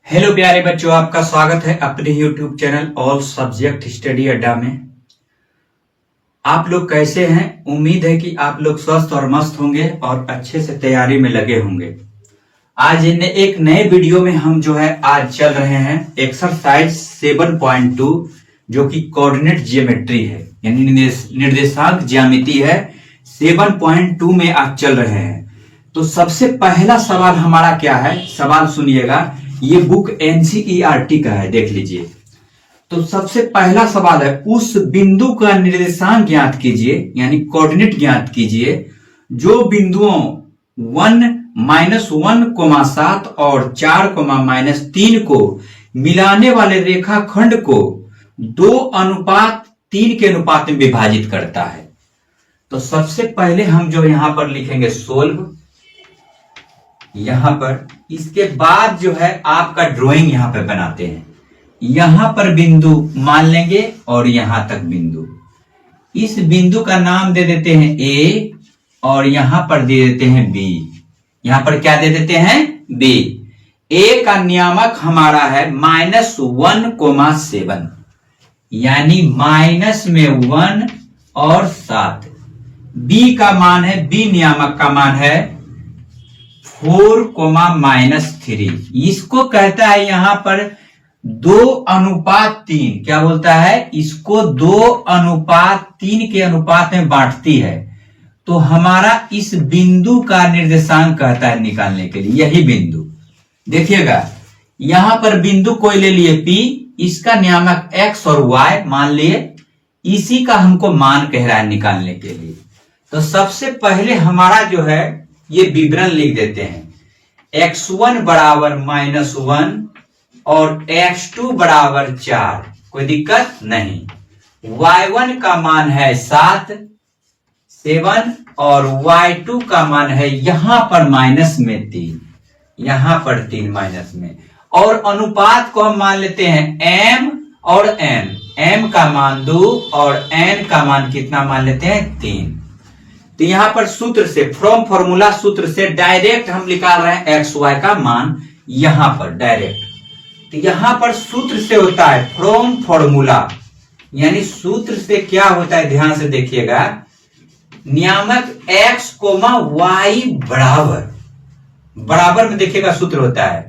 Hello प्यारे बच्चों, आपका स्वागत है अपने YouTube channel all subject study अड्डा में। आप लोग कैसे हैं? उम्मीद है कि आप लोग स्वस्थ और मस्त होंगे और अच्छे से तैयारी में लगे होंगे। आज एक नए वीडियो में हम आज चल रहे हैं एक्सरसाइज 7.2 जो कि कोऑर्डिनेट जियोमेट्री है, यानी निर्देशांक ज्यामिति है। 7.2 में आज चल रहे हैं। तो सबसे पहला सवाल हमारा क्या है? सवाल सुनिएगा, ये बुक एनसीईआरटी का है, देख लीजिए। तो सबसे पहला सवाल है, उस बिंदु का निर्देशांक ज्ञात कीजिए, यानी कोऑर्डिनेट ज्ञात कीजिए जो बिंदुओं 1, -1, 7 और 4, -3 को मिलाने वाले रेखाखंड को 2:3 के अनुपात में विभाजित करता है। तो सबसे पहले हम यहां पर लिखेंगे सोल्व, यहां पर। इसके बाद आपका ड्राइंग यहां पर बनाते हैं। यहां पर बिंदु मान लेंगे और यहां तक बिंदु। इस बिंदु का नाम दे देते हैं ए और यहां पर दे देते हैं बी। यहां पर क्या दे देते हैं? बी। ए का नियामक हमारा है -1, 7, यानी माइनस में 1 और 7। बी का मान है, बी नियामक का मान है 4, -3। इसको कहता है यहां पर 2:3। क्या बोलता है? इसको 2:3 के अनुपात में बांटती है। तो हमारा इस बिंदु का निर्देशांक कहता है निकालने के लिए, यही बिंदु। देखिएगा, यहां पर बिंदु कोई ले लिए P, इसका नियामक x और y मान लिए, इसी का हमको मान कह रहा है निकालने के लिए। तो सबसे पहले हमारा ये विवरण लिख देते हैं। x1 बराबर -1 और x2 बराबर 4, कोई दिक्कत नहीं। y1 का मान है 7 और y2 का मान है यहां पर माइनस में 3, यहां पर 3 माइनस में। और अनुपात को हम मान लेते हैं m और n। m का मान 2 और n का मान कितना मान लेते हैं? 3। तो यहां पर सूत्र से, फ्रॉम फॉर्मूला सूत्र से डायरेक्ट हम निकाल रहे हैं एक्स वाई का मान यहां पर डायरेक्ट। तो यहां पर सूत्र से होता है फ्रॉम फॉर्मूला, यानी सूत्र से क्या होता है ध्यान से देखिएगा। नियामक x, y बराबर में देखिएगा सूत्र होता है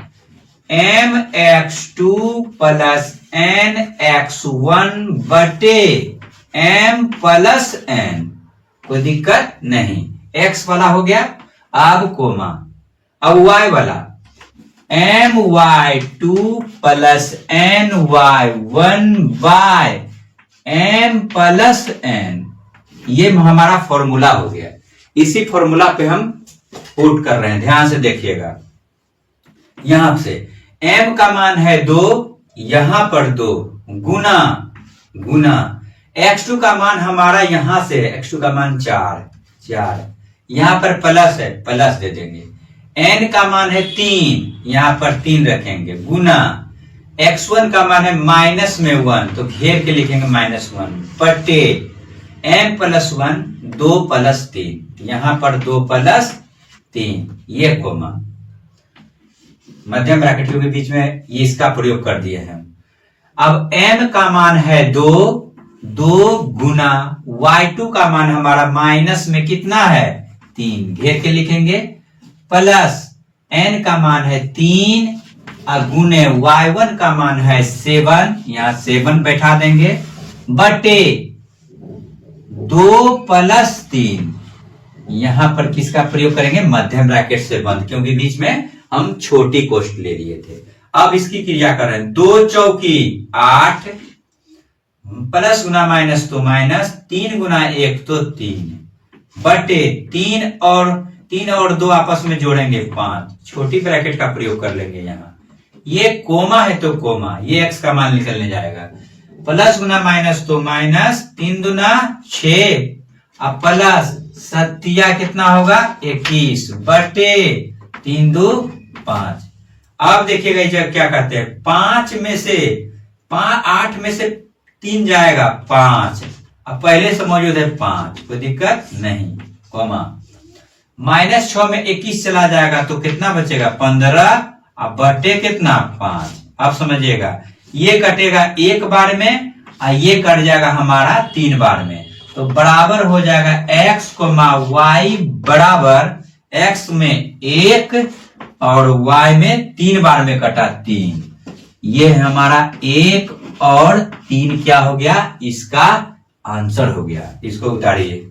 mx2 + nx1 बटे m + n। कोई दिक्कत नहीं। x वाला हो गया, अब कोमा, अब y वाला my2 + ny1 bye m + n। ये हमारा फॉर्मूला हो गया। इसी फॉर्मूला पे हम पुट कर रहे हैं, ध्यान से देखिएगा। यहां से m का मान है 2, यहां पर 2 गुना x2 का मान हमारा यहां से, x2 का मान 4, यहां पर प्लस है, प्लस दे देंगे। n का मान है 3, यहां पर 3 रखेंगे, गुना x1 का मान है माइनस में 1, तो घेर के लिखेंगे -1 बटे m + 1, 2 + 3, यहां पर 2 + 3, ये कोमा मध्यम ब्रैकेट के बीच में ये इसका प्रयोग कर दिए हैं। अब m का मान है 2 गुना y2 का मान हमारा माइनस में कितना है? 3, घेर के लिखेंगे, प्लस n का मान है 3 गुने y1 का मान है 7, यहां 7 बैठा देंगे, बटे 2 + 3। यहां पर किसका प्रयोग करेंगे? मध्यम ब्रैकेट से बंद, क्योंकि बीच में हम छोटी कोष्ठ ले लिए थे। अब इसकी क्रिया कर रहे हैं। 2 चौकी 8, प्लस गुना माइनस तो माइनस, 3 गुना 1 तो 3, बटे 3 और 2 आपस में जोड़ेंगे 5, छोटी ब्रैकेट का प्रयोग कर लेंगे। यहाँ ये कोमा है तो कोमा, ये x का मान निकलने जाएगा। प्लस गुना माइनस तो माइनस, 3 दूना 6, अब प्लस 7 कितना होगा? 21 बटे 3 2 5। अब देखिएगा जब क्या करते हैं, 8 में से 3 जाएगा 5, अब पहले से मौजूद है 5, कोई दिक्कत नहीं, कोमा। -6 में 21 चला जाएगा तो कितना बचेगा? 15 अब बटे कितना 5। अब समझिएगा ये कटेगा एक बार में और ये कट जाएगा हमारा 3 बार में, तो बराबर हो जाएगा x, y बराबर x में 1 और y में 3 बार में कटा 3। ये है हमारा 1 और 3 क्या हो गया, इसका आंसर हो गया। इसको उतारिए।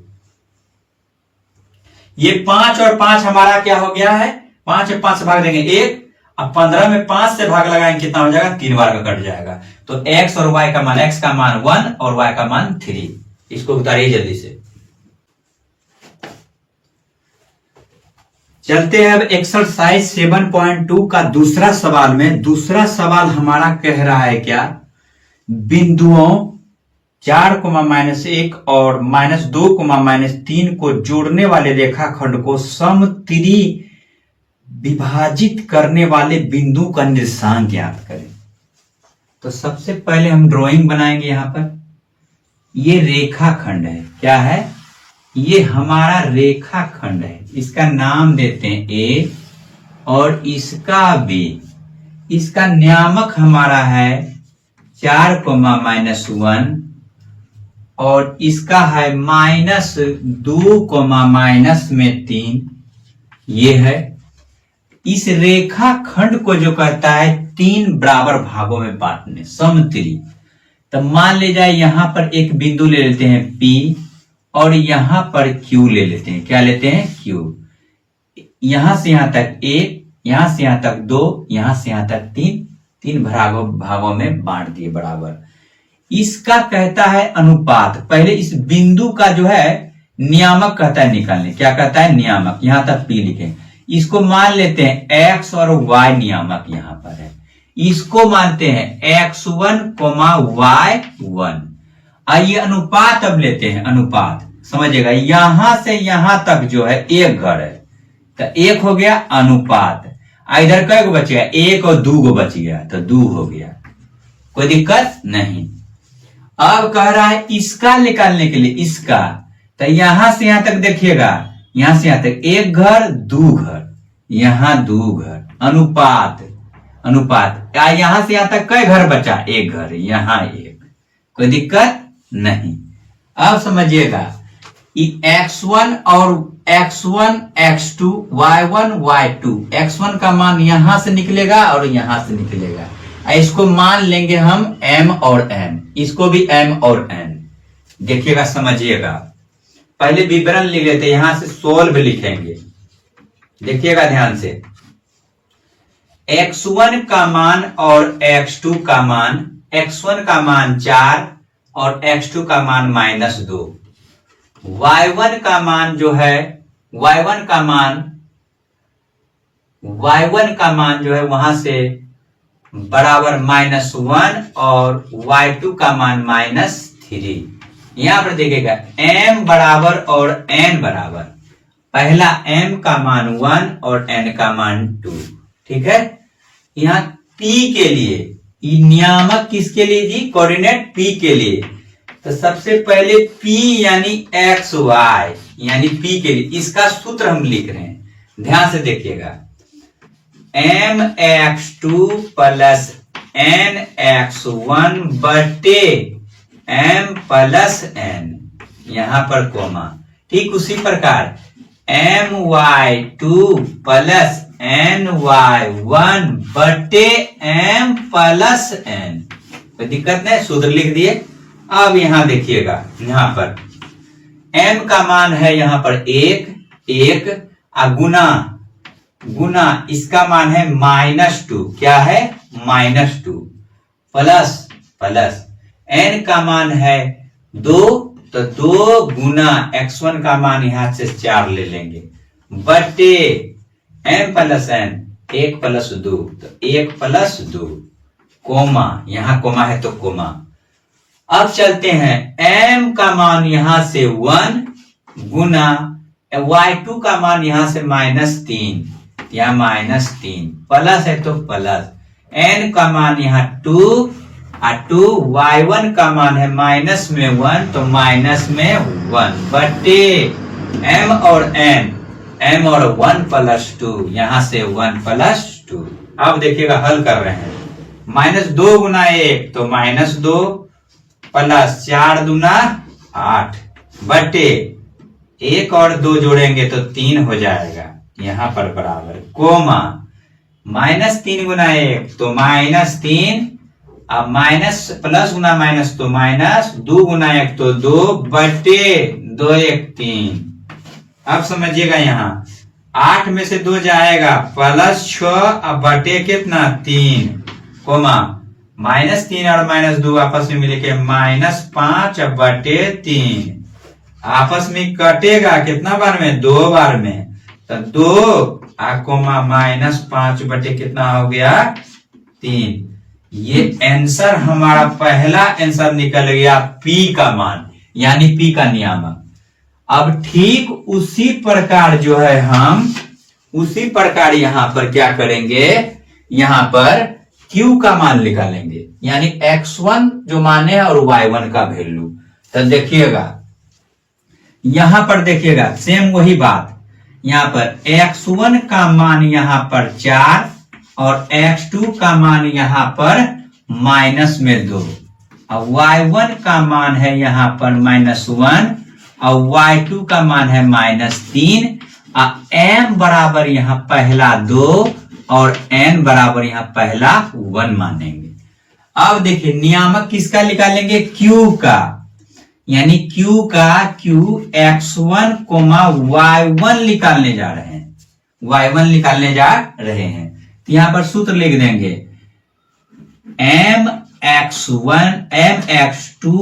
ये 5 और 5 हमारा क्या हो गया है, 5 में 5 से भाग देंगे 1, अब 15 में 5 से भाग लगाएंगे कितना हो जाएगा, 3 बार का कट जाएगा। तो x और y का मान, x का मान 1 और y का मान 3। इसको उतारिए जल्दी से। चलते हैं अब एक्सरसाइज 7.2 का दूसरा सवाल में। दूसरा सवाल हमारा कह रहा है क्या, बिंदुओं 4, -1 और -2, -3 को जोड़ने वाले रेखाखंड को समत्रि विभाजित करने वाले बिंदु का निर्देशांक ज्ञात करें। तो सबसे पहले हम ड्राइंग बनाएंगे। यहां पर ये रेखाखंड है, क्या है, ये हमारा रेखाखंड है। इसका नाम देते हैं ए और इसका बी। इसका नियामक हमारा है 4, -1 और इसका है -2, -3। ये है। इस रेखाखंड को जो कहता है 3 बराबर भागों में बांटने, समत्रि। तो मान ले जाए यहां पर एक बिंदु ले लेते हैं P और यहां पर Q ले लेते हैं। क्या लेते हैं, Q। यहां से यहां तक 1, यहां से यहां तक 2, यहां से यहां तक 3 भागों में बांट दिए बराबर। इसका कहता है अनुपात। पहले इस बिंदु का जो है नियामक कहता है निकालने। क्या कहता है, नियामक। यहां तक P लिखे। इसको मान लेते हैं x और y नियामक यहां पर है। इसको मानते हैं x1, y1। आइए अनुपात अब लेते हैं। अनुपात समझिएगा, यहां से यहां तक जो है एक घर है, तो 1 हो गया अनुपात। इधर कै गो बच गया, 1 और 2 गो बच गया, तो 2 हो गया। कोई दिक्कत नहीं। अब कह रहा है इसका निकालने के लिए, इसका। तो यहां से यहां तक देखिएगा, यहां से यहां तक 1 घर 2 घर, यहां 2 घर। अनुपात यहां से यहां तक कई घर बचा, 1 घर, यहां 1। कोई दिक्कत नहीं। अब समझिएगा x1 और x1, x2, y1, y2। x1 का मान यहां से निकलेगा और यहां से निकलेगा। इसको मान लेंगे हम m और n, इसको भी m और n। देखिएगा, समझिएगा। पहले विवरण लिख लेते हैं, यहां से सोल्व लिखेंगे। देखिएगा ध्यान से। x1 का मान और x2 का मान, x1 का मान 4 और x2 का मान -2। y1 का मान जो है, y1 का मान जो है वहां से बराबर -1 और y2 का मान -3। यहां पर देखिएगा m बराबर और n बराबर। पहला m का मान 1 और n का मान 2। ठीक है। यहां p के लिए, नियामक किसके लिए जी, कोऑर्डिनेट p के लिए। तो सबसे पहले p यानी xy यानी p के लिए इसका सूत्र हम लिख रहे हैं। ध्यान से देखिएगा, mx2 प्लस nx1 बटे m प्लस n, यहां पर कोमा। ठीक उसी प्रकार my2 प्लस ny1 बटे m प्लस n। कोई दिक्कत नहीं, सूत्र लिख दिए। अब यहां देखिएगा, यहां पर m का मान है यहां पर 1 गुना इसका मान है -2। क्या है, -2 प्लस n का मान है 2, तो 2 गुना x1 का मान यहां से 4 ले लेंगे बटे m प्लस n, 1 प्लस 2, तो 1 प्लस 2 कोमा, यहां कोमा है तो कोमा। अब चलते हैं, m का मान यहां से 1 गुना y2 का मान यहां से -3, या -3 प्लस है तो प्लस, n का मान यहाँ 2 y1 का मान है माइनस में 1, तो माइनस में 1 बटे m और n, m और 1 प्लस 2, यहां से 1 प्लस 2। अब देखिएगा हल कर रहे हैं, -2 गुना 1 तो -2 प्लस 4 दूना 8 बटे 1 और 2 जोड़ेंगे तो 3 हो जाएगा, यहां पर बराबर कोमा -3 गुना 1 तो -3, अब माइनस प्लस गुना माइनस तो माइनस, 2 गुना 1 तो 2 बटे 2 1 3। अब समझिएगा यहाँ 8 में से 2 जाएगा +6 अब बटे कितना 3 कोमा -3 और -2 आपस में मिलके -5 अब बटे 3, आपस में कटेगा कितना बार में 2 बार में, तो 2 कोमा -5 बटे कितना हो गया 3। ये आंसर हमारा पहला आंसर निकल गया P का मान, यानी P का नियामक। अब ठीक उसी प्रकार जो है हम उसी प्रकार यहां पर क्या करेंगे, यहां पर Q का मान निकालेंगे, यानी x1 जो मान है और y1 का वैल्यू। तो देखिएगा यहां पर देखिएगा सेम वही बात, यहां पर x1 का मान यहां पर 4 और x2 का मान यहां पर -2, अब y1 का मान है यहां पर -1 और y2 का मान है -3, m बराबर यहां पहला 2 और n बराबर यहां पहला 1 मानेंगे। अब देखिए नियामक किसका निकालेंगे, Q का, यानी Q का Q x1, y1 निकालने जा रहे हैं, y1 निकालने जा रहे हैं। तो यहां पर सूत्र लिख देंगे mx1 mx2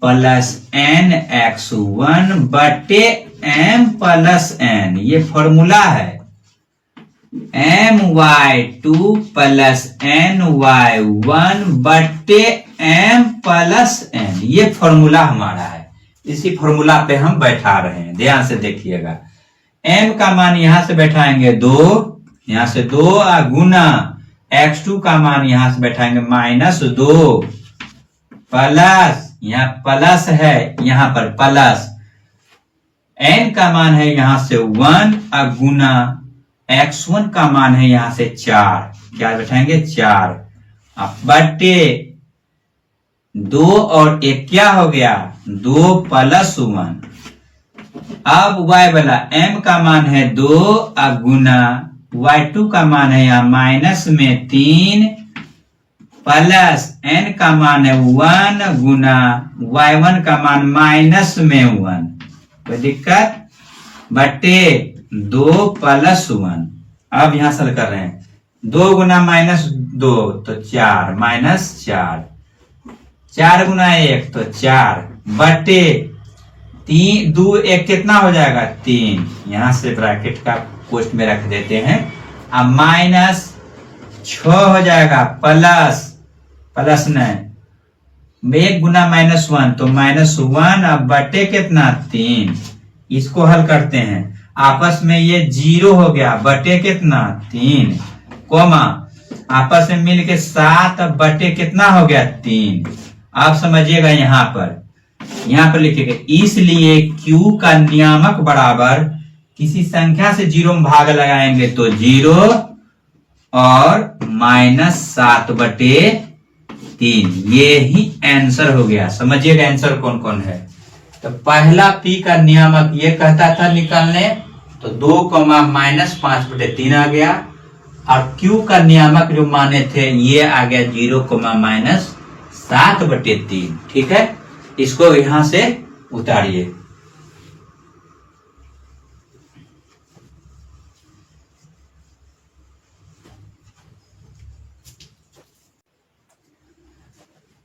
प्लस nx1 बटे m प्लस n, ये फॉर्मूला है, my2 प्लस ny1 बटे m प्लस n, ये फॉर्मूला हमारा है। इसी फॉर्मूला पे हम बैठा रहे हैं, ध्यान से देखिएगा। m का मान यहां से बैठाएंगे 2, यहां से 2 गुना x2 का मान यहां से बैठाएंगे -2 प्लस, यहां प्लस है यहां पर प्लस, n का मान है यहां से 1 गुना x1 का मान है यहां से 4, क्या बैठाएंगे 4 बटे 2 और 1 क्या हो गया 2 प्लस 1। अब y वाला m का मान है 2 गुना y2 का मान है यहाँ माइनस में 3 प्लस n का मान है 1 गुना y1 का मान माइनस में 1, कोई दिक्कत, बटे 2 प्लस 1। अब यहां से कर रहे हैं 2 गुना -2 तो 4 -4, 4 गुना 1 तो 4 बटे 3 2 1 कितना हो जाएगा 3, यहां से ब्रैकेट का पोस्ट में रख देते हैं। अब -6 हो जाएगा प्लस 9 1 गुना -1 तो -1 अब बटे कितना 3, इसको हल करते हैं, आपस में ये 0 हो गया बटे कितना 3 कोमा आपस में मिल के 7 अब बटे कितना हो गया 3। आप समझिएगा यहां पर लिखेंगे, इसलिए Q का नियामक बराबर किसी संख्या से 0 में भाग लगाएंगे तो 0 और -7 बटे 3, ये ही आंसर हो गया। समझिएगा आंसर कौन कौन है। तो पहला P का नियामक ये कहता था निकालने, तो 2 -5 बटे 3 आ गया, और Q का नियामक जो माने थे ये आ गया 0 -7 बटे 3। ठीक है, इसको यहां से उतारिए।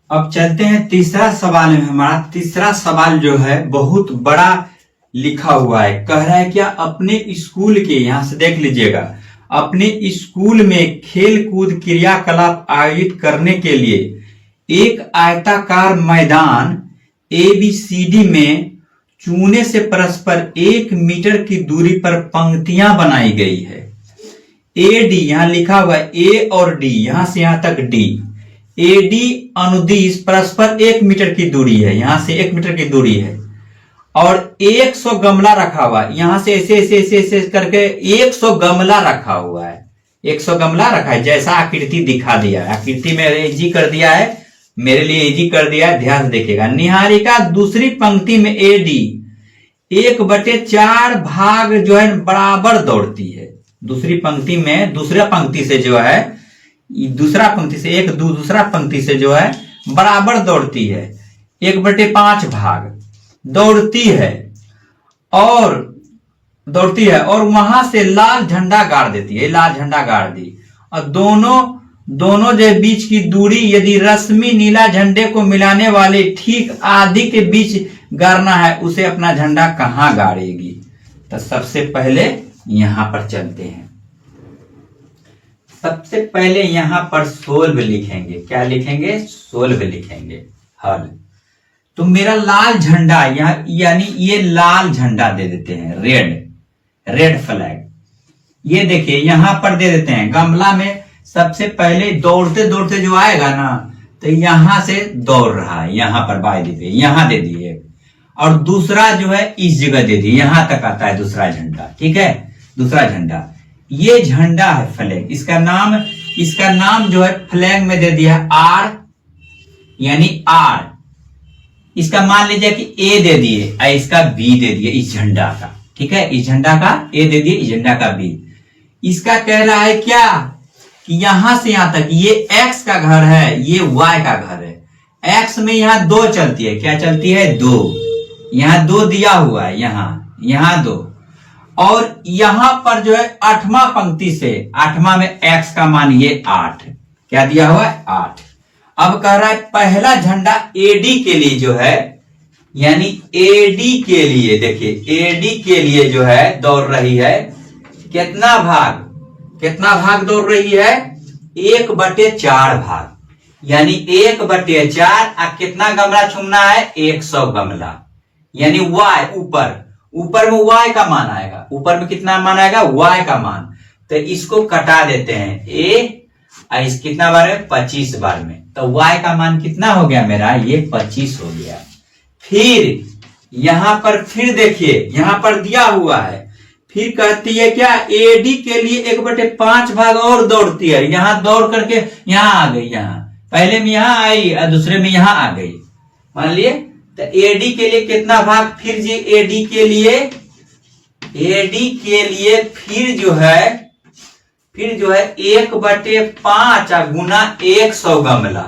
अब चलते हैं तीसरा सवाल में। हमारा तीसरा सवाल जो है बहुत बड़ा लिखा हुआ है, कह रहा है क्या अपने स्कूल के, यहां से देख लीजिएगा, अपने स्कूल में खेल कूद क्रियाकलाप आयोजित करने के लिए एक आयताकार मैदान ABCD में चूने से परस्पर 1 मीटर की दूरी पर पंक्तियां बनाई गई है। AD यहां लिखा हुआ है, A और D, यहां से यहां तक D, AD अनुदिश परस्पर 1 मीटर की दूरी है, यहां से 1 मीटर की दूरी है, और 100 गमला रखा हुआ है, यहां से ऐसे ऐसे ऐसे ऐसे करके 100 गमला रखा हुआ है, 100 गमला रखा है, जैसा आकृति दिखा दिया है, आकृति में इजी कर दिया है, मेरे लिए इजी कर दिया है, ध्यान से देखिएगा। निहारिका दूसरी पंक्ति में एडी 1/4 भाग जो है बराबर दौड़ती है। दूसरी पंक्ति में दूसरा पंक्ति से जो है दूसरा पंक्ति से दूसरा पंक्ति से जो है बराबर दौड़ती है, 1/5 भाग दौड़ती है और वहां से लाल झंडा गाड़ देती है, लाल झंडा गाड़ दी। और दोनों जो बीच की दूरी यदि रश्मि नीला झंडे को मिलाने वाले ठीक आदि के बीच गाड़ना है, उसे अपना झंडा कहां गाड़ेगी? तो सबसे पहले यहां पर चलते हैं। सबसे पहले यहां पर सोल्व लिखेंगे। क्या लिखेंगे? सोल्व लिखेंगे, हल। तो मेरा लाल झंडा यानी ये लाल झंडा दे देते हैं, रेड फ्लैग। ये देखिए यहां पर दे देते हैं गमला में। सबसे पहले दौड़ते दौड़ते जो आएगा ना, तो यहां से दौड़ रहा है, यहां पर बाई दीजिए, यहां दे दिए। और दूसरा जो है इस जगह दे दिए, यहां तक आता है दूसरा झंडा। ठीक है, दूसरा झंडा, ये झंडा है फ्लैग। इसका नाम जो है फ्लैग में दे दिया है आर, यानी आर। इसका मान लीजिए कि ए दे दिए और इसका बी दे दिए, इस झंडा का। ठीक है, इस झंडा का ए दे दिए, इस झंडा का बी। इसका कह रहा है क्या कि यहां से यहां तक ये एक्स का घर है, ये वाई का घर है। एक्स में यहां 2 चलती है, क्या चलती है? 2। यहां 2 दिया हुआ है, यहां 2। और यहां पर जो है 8वां पंक्ति से 8वां में एक्स का मान ये 8, क्या दिया हुआ है? 8। अब कह रहा है पहला झंडा एडी के लिए जो है, यानी एडी के लिए, देखिए एडी के लिए जो है दौड़ रही है, कितना भाग दौड़ रही है? 1/4 भाग, यानी 1/4। अब कितना गमला चुनना है? 100 गमला, यानी वाई ऊपर में वाई का मान आएगा। ऊपर में कितना मान आएगा? वाई का मान। तो इसको कटा देते हैं, ए और इस कितना बार में? 25 बार में। तो वाई का मान कितना हो गया मेरा? ये 25 हो गया। फिर यहां पर फिर देखिए, यहां पर दिया हुआ है, फिर कहती है क्या? एडी के लिए 1/5 भाग और दौड़ती है। यहां दौड़ करके यहां आ गई, यहां पहले में यहां आई और दूसरे में यहां आ गई, मान लिए। तो एडी के लिए कितना भाग? फिर जी एडी के लिए फिर जो है 1/5 गुना 100 गमला,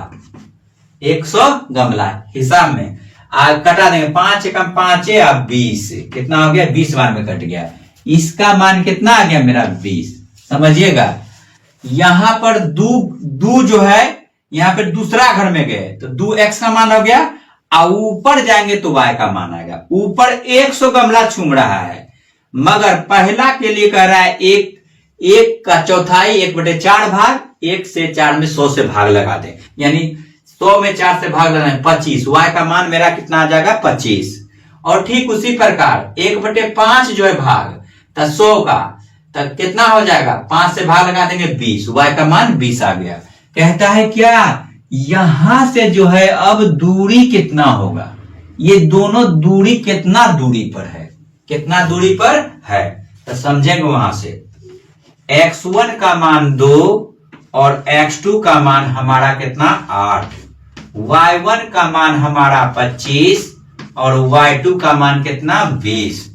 100 गमला हिसाब में कटा देंगे। 5 कम 5 अब 20, कितना हो गया? 20 बार में कट गया। इसका मान कितना आ गया मेरा? 20। समझिएगा, यहां पर दू जो है, यहां पर दूसरा घर में गए तो 2x का मान हो गया, और ऊपर जाएंगे तो y का मान आएगा। ऊपर 100 गमला चूम रहा है, मगर पहला के लिए कह रहा है एक का चौथाई, 1/4 भाग। 1 से 4 में 100 से भाग लगा दे, यानी 100 में 4 से भाग लगाना है 25। y का मान मेरा कितना आ जाएगा? 25। और ठीक उसी प्रकार 1/5 जो है भाग, तो 100 का तो कितना हो जाएगा? 5 से भाग लगा देंगे 20, y का मान 20 आ गया। कहता है क्या? यहां से जो है अब दूरी कितना होगा? ये दोनों दूरी कितना दूरी पर है? कितना दूरी पर है? तो समझेंगे वहां से। x1 का मान 2 और x2 का मान हमारा कितना? 8। y1 का मान हमारा 25 और y2 का मान कितना? 20।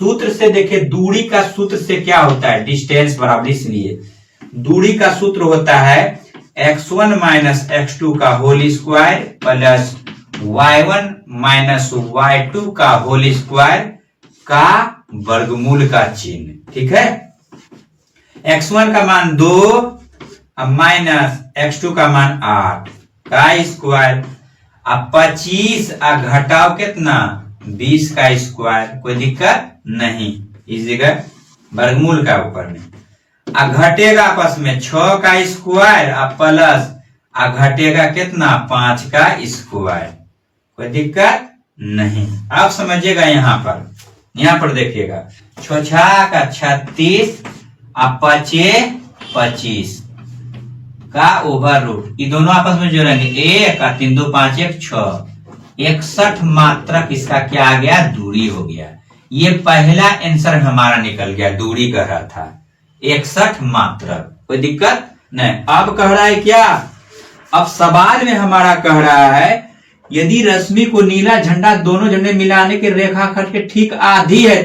सूत्र से देखिए, दूरी का सूत्र से क्या होता है? डिस्टेंस बराबर, इसलिए दूरी का सूत्र होता है x1 माइनस x2 का whole square plus y1 minus y2 का होल स्क्वायर का वर्गमूल का चिन्ह। ठीक है, x1 का मान 2 माइनस x2 का मान 8 का स्क्वायर, अब 25 घटाओ कितना? 20 का स्क्वायर। कोई दिक्कत नहीं, इस जगह वर्गमूल का ऊपर में घटेगा आपस में 6 का स्क्वायर प्लस घटेगा कितना? 5 का स्क्वायर। कोई दिक्कत नहीं। आप समझिएगा, यहां पर देखिएगा, 6 का 36 5 25 का ओवर रूट, ये दोनों आपस में जोड़ेंगे 1 और 3 2 5 1 6, 61 मात्रक इसका क्या आ गया? दूरी हो गया। ये पहला आंसर हमारा निकल गया, दूरी कह रहा था 61 मात्रक। कोई दिक्कत नहीं। अब कह रहा है क्या, अब सवाल में हमारा कह रहा है यदि रश्मि को नीला झंडा दोनों झंडे मिलाने के रेखाखंड के ठीक आधी है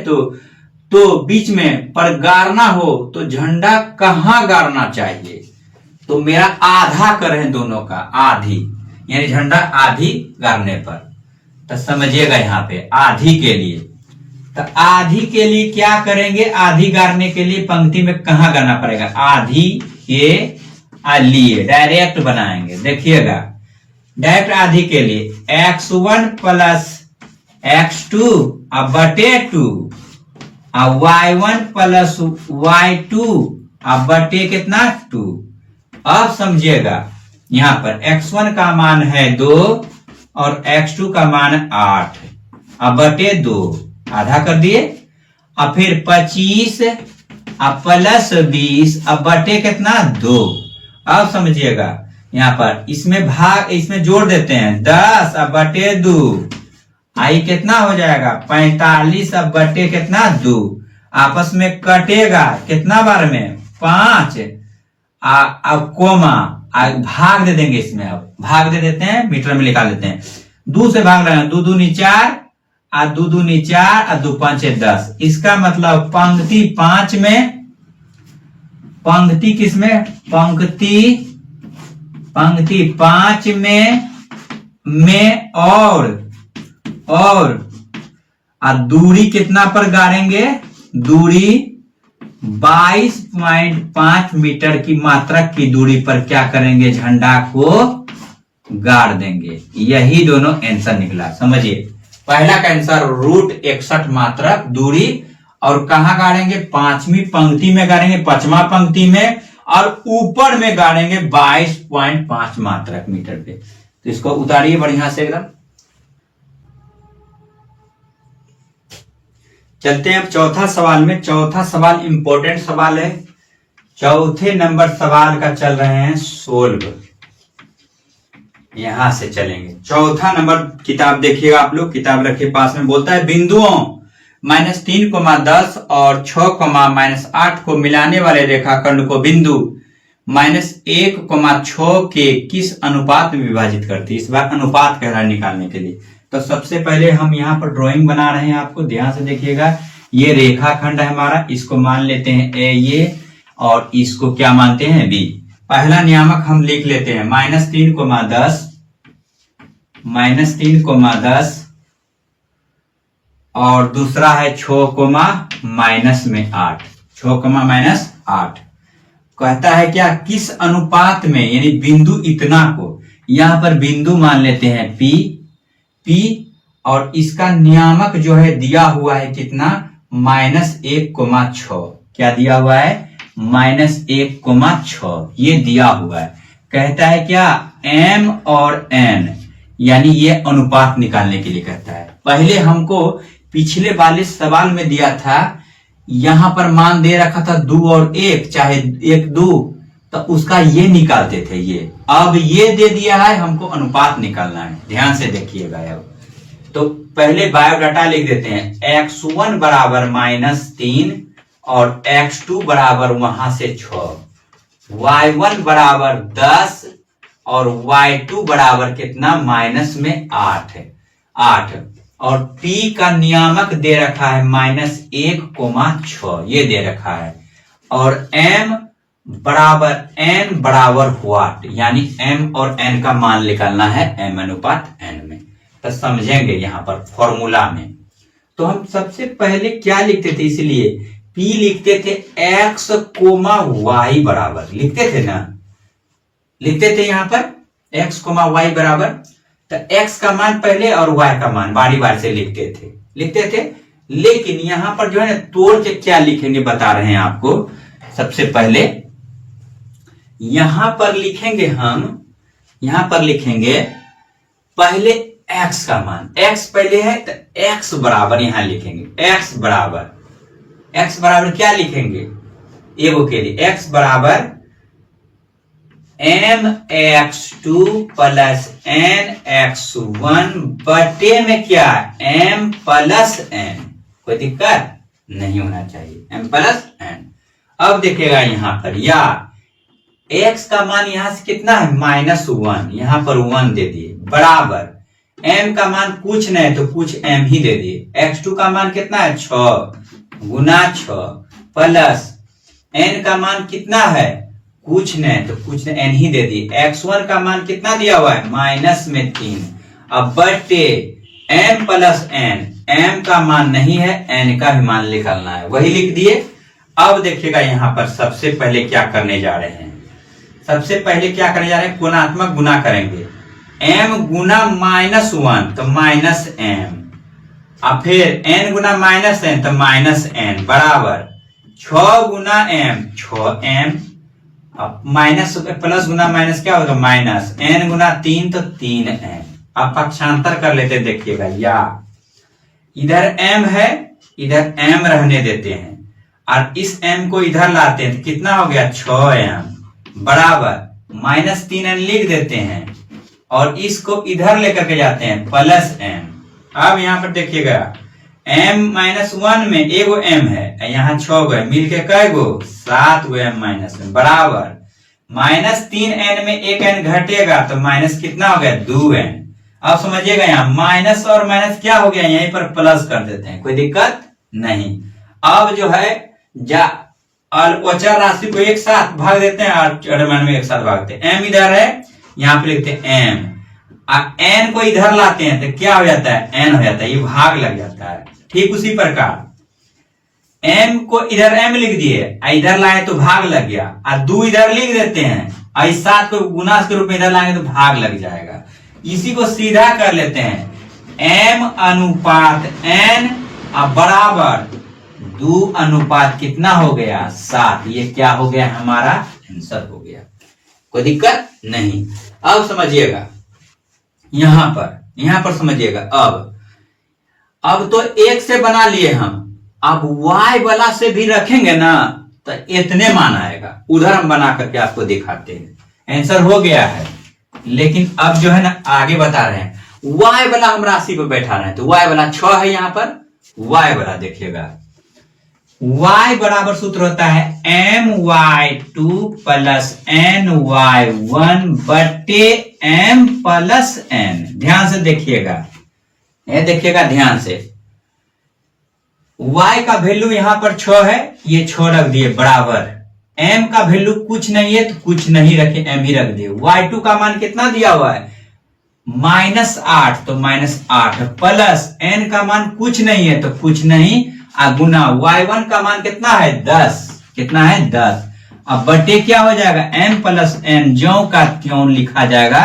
तो बीच में पर गाड़ना हो तो झंडा कहां गाड़ना चाहिए। तो मेरा आधा करें दोनों का, आधी यानी झंडा आधी गाड़ने पर। तो समझिएगा यहाँ पे आधी के लिए, तो आधी के लिए क्या करेंगे, आधी गाड़ने के लिए पंक्ति में कहां गाड़ना पड़ेगा, आधी के लिए डायरेक्ट बनाएंगे। देखिएगा डायरेक्ट आधी के लिए x1 प्लस x2 अब बटे 2 अब y1 प्लस y2 अब बटे कितना 2। अब समझिएगा यहां पर x1 का मान है 2 और x2 का मान 8 अब बटे 2 आधा कर दिए। अब फिर 25 अब प्लस 20 अब बटे कितना 2। अब समझिएगा यहां पर इसमें जोड़ देते हैं 10 अब बटे 2 आई कितना हो जाएगा 45 अब बटे कितना 2। आपस में कटेगा कितना बार में 5। अब कोमा भाग दे देंगे, इसमें अब भाग दे देते हैं, मीटर में निकाल देते हैं। 2 से भाग रहे हैं 2 दूनी 4 और 2 दूनी 4 और 2 5 10। इसका मतलब पंक्ति 5 में, पंक्ति किसमें, पंक्ति 5 में और दूरी कितना पर गाड़ेंगे, दूरी 22.5 मीटर की मात्रक की दूरी पर क्या करेंगे, झंडा को गाड़ देंगे। यही दोनों आंसर निकला। समझिए पहला का आंसर √61 मात्रक दूरी, और कहां गाड़ेंगे, 5वीं पंक्ति में गाड़ेंगे, 5वां पंक्ति में, और ऊपर में गाड़ेंगे 22.5 मात्रक मीटर पे। तो इसको उतारिए बढ़िया से एकदम। चलते हैं अब चौथा सवाल में। चौथा सवाल इंपॉर्टेंट सवाल है। चौथे नंबर सवाल का चल रहे हैं सोल्व। यहां से चलेंगे चौथा नंबर। किताब देखिएगा आप लोग, किताब रखिए पास में। बोलता है बिंदुओं -3, 10 और 6, -8 को मिलाने वाले रेखाखंड को बिंदु -1, 6 के किस अनुपात में विभाजित करती है। इस बार अनुपात कह रहा है निकालने के लिए। तो सबसे पहले हम यहाँ पर ड्राइंग बना रहे हैं, आपको ध्यान से देखिएगा। ये रेखाखंड है हमारा, इसको मान लेते हैं ए ये, और इसको क्या मानते हैं बी। पहला नियामक हम लिख लेते हैं -3, 10 और दूसरा है 6, -8। 6, -8 कहता है क्या, किस अनुपात में, यानी बिंदु इतना को, यहां पर बिंदु मान लेते हैं P, और इसका नियामक जो है दिया हुआ है कितना, -1, 6। क्या दिया हुआ है, -1, 6 ये दिया हुआ है। कहता है क्या, M और N, यानी ये अनुपात निकालने के लिए कहता है। पहले हमको पिछले वाले सवाल में दिया था, यहां पर मान दे रखा था 2 और 1, चाहे 1 2, तो उसका ये निकालते थे ये। अब ये दे दिया है, हमको अनुपात निकालना है। ध्यान से देखिएगा। अब तो पहले बायोडाटा लिख देते हैं। x1 बराबर -3 और x2 बराबर वहां से 6, y1 बराबर 10 और y2 बराबर कितना, -8 और p का नियामक दे रखा है -1, 6 ये दे रखा है। और m बराबर n बराबर व्हाट, यानी m और n का मान निकालना है m अनुपात n में। तो समझेंगे यहां पर फॉर्मूला में। तो हम सबसे पहले क्या लिखते थे, इसलिए p लिखते थे x, y बराबर लिखते थे ना, लिखते थे यहां पर x, y बराबर। तो x का मान पहले और y का मान बारी बारी से लिखते थे। लेकिन यहां पर जो है ना, तोड़ के क्या लिखेंगे बता रहे हैं आपको। सबसे पहले यहां पर लिखेंगे हम, यहां पर लिखेंगे पहले x का मान, x पहले है तो x बराबर यहां लिखेंगे। x बराबर क्या लिखेंगे, एगो के लिए x बराबर mx2 प्लस nx1 बटे में क्या, m प्लस n। कोई दिक्कत नहीं होना चाहिए, m प्लस n। अब देखिएगा यहां पर, या x का मान यहां से कितना है -1, यहां पर 1 दे दिए, बराबर m का मान कुछ नहीं तो कुछ m ही दे दिए। x2 का मान कितना है 6 गुना 6 प्लस n का मान कितना है कुछ नहीं तो कुछ n ही दे दिए। x1 का मान कितना दिया हुआ है -3, अब बटे m प्लस n, m का मान नहीं है n का भी मान निकालना है, वही लिख दिए। अब देखिएगा यहाँ पर सबसे पहले क्या करने जा रहे हैं, सबसे पहले क्या करने जा रहे हैं, कोणात्मक गुना करेंगे। m गुना -1 तो -m, अब फिर n गुना -n तो -n बराबर 6 गुना m 6m, अब माइनस प्लस गुना माइनस क्या होगा माइनस, n गुना 3 तो 3n। अब पक्षांतर कर लेते देखिएगा, या इधर m है इधर m रहने देते हैं और इस m को इधर लाते हैं तो कितना हो गया 6m बराबर -3n लिख देते हैं और इसको इधर लेकर के जाते हैं प्लस m। अब यहाँ पर देखिएगा m-1 में एगो m है, यहाँ 6 गो है, मिल के कै गो 7 गो m-1 बराबर -3n में एक n घटेगा तो माइनस कितना हो गया 2n। अब समझिएगा यहाँ माइनस और माइनस क्या हो गया, यहीं पर प्लस कर देते हैं, कोई दिक्कत नहीं। अब जो है अचर राशि को एक साथ भाग देते हैं और चरमान में एक साथ भागते हैं। m इधर है यहाँ पे लिखते हैं m, n को इधर लाते हैं तो क्या हो जाता है n हो जाता है, ये भाग लग जाता है। ठीक उसी प्रकार m को इधर m लिख दिए, इधर लाए तो भाग लग गया, और 2 इधर लिख देते हैं, और 7 को गुना के रूप में इधर लाएंगे तो भाग लग जाएगा। इसी को सीधा कर लेते हैं, m अनुपात n बराबर 2 अनुपात कितना हो गया 7, ये क्या हो गया हमारा आंसर हो गया, कोई दिक्कत नहीं। अब समझिएगा यहां पर समझिएगा, अब तो 1 से बना लिए हम, अब y वाला से भी रखेंगे ना तो इतने मान आएगा, उधर हम बना करके आपको दिखाते हैं, आंसर हो गया है। लेकिन अब जो है ना आगे बता रहे हैं, y वाला हम राशि पर बैठा रहे हैं, तो y वाला 6 है यहाँ पर, y वाला देखिएगा y बराबर सूत्र होता है my2 प्लस ny1 बटे m प्लस n। ध्यान से देखिएगा, ये देखिएगा ध्यान से, y का वैल्यू यहां पर 6 है, ये 6 रख दिए बराबर, m का वैल्यू कुछ नहीं है तो कुछ नहीं रखे, m ही रख दिए। y2 का मान कितना दिया हुआ है -8 तो -8 प्लस n का मान कुछ नहीं है तो कुछ नहीं, गुना y1 का मान कितना है 10, कितना है 10। अब बटे क्या हो जाएगा m प्लस n, ज्यों का त्यों लिखा जाएगा,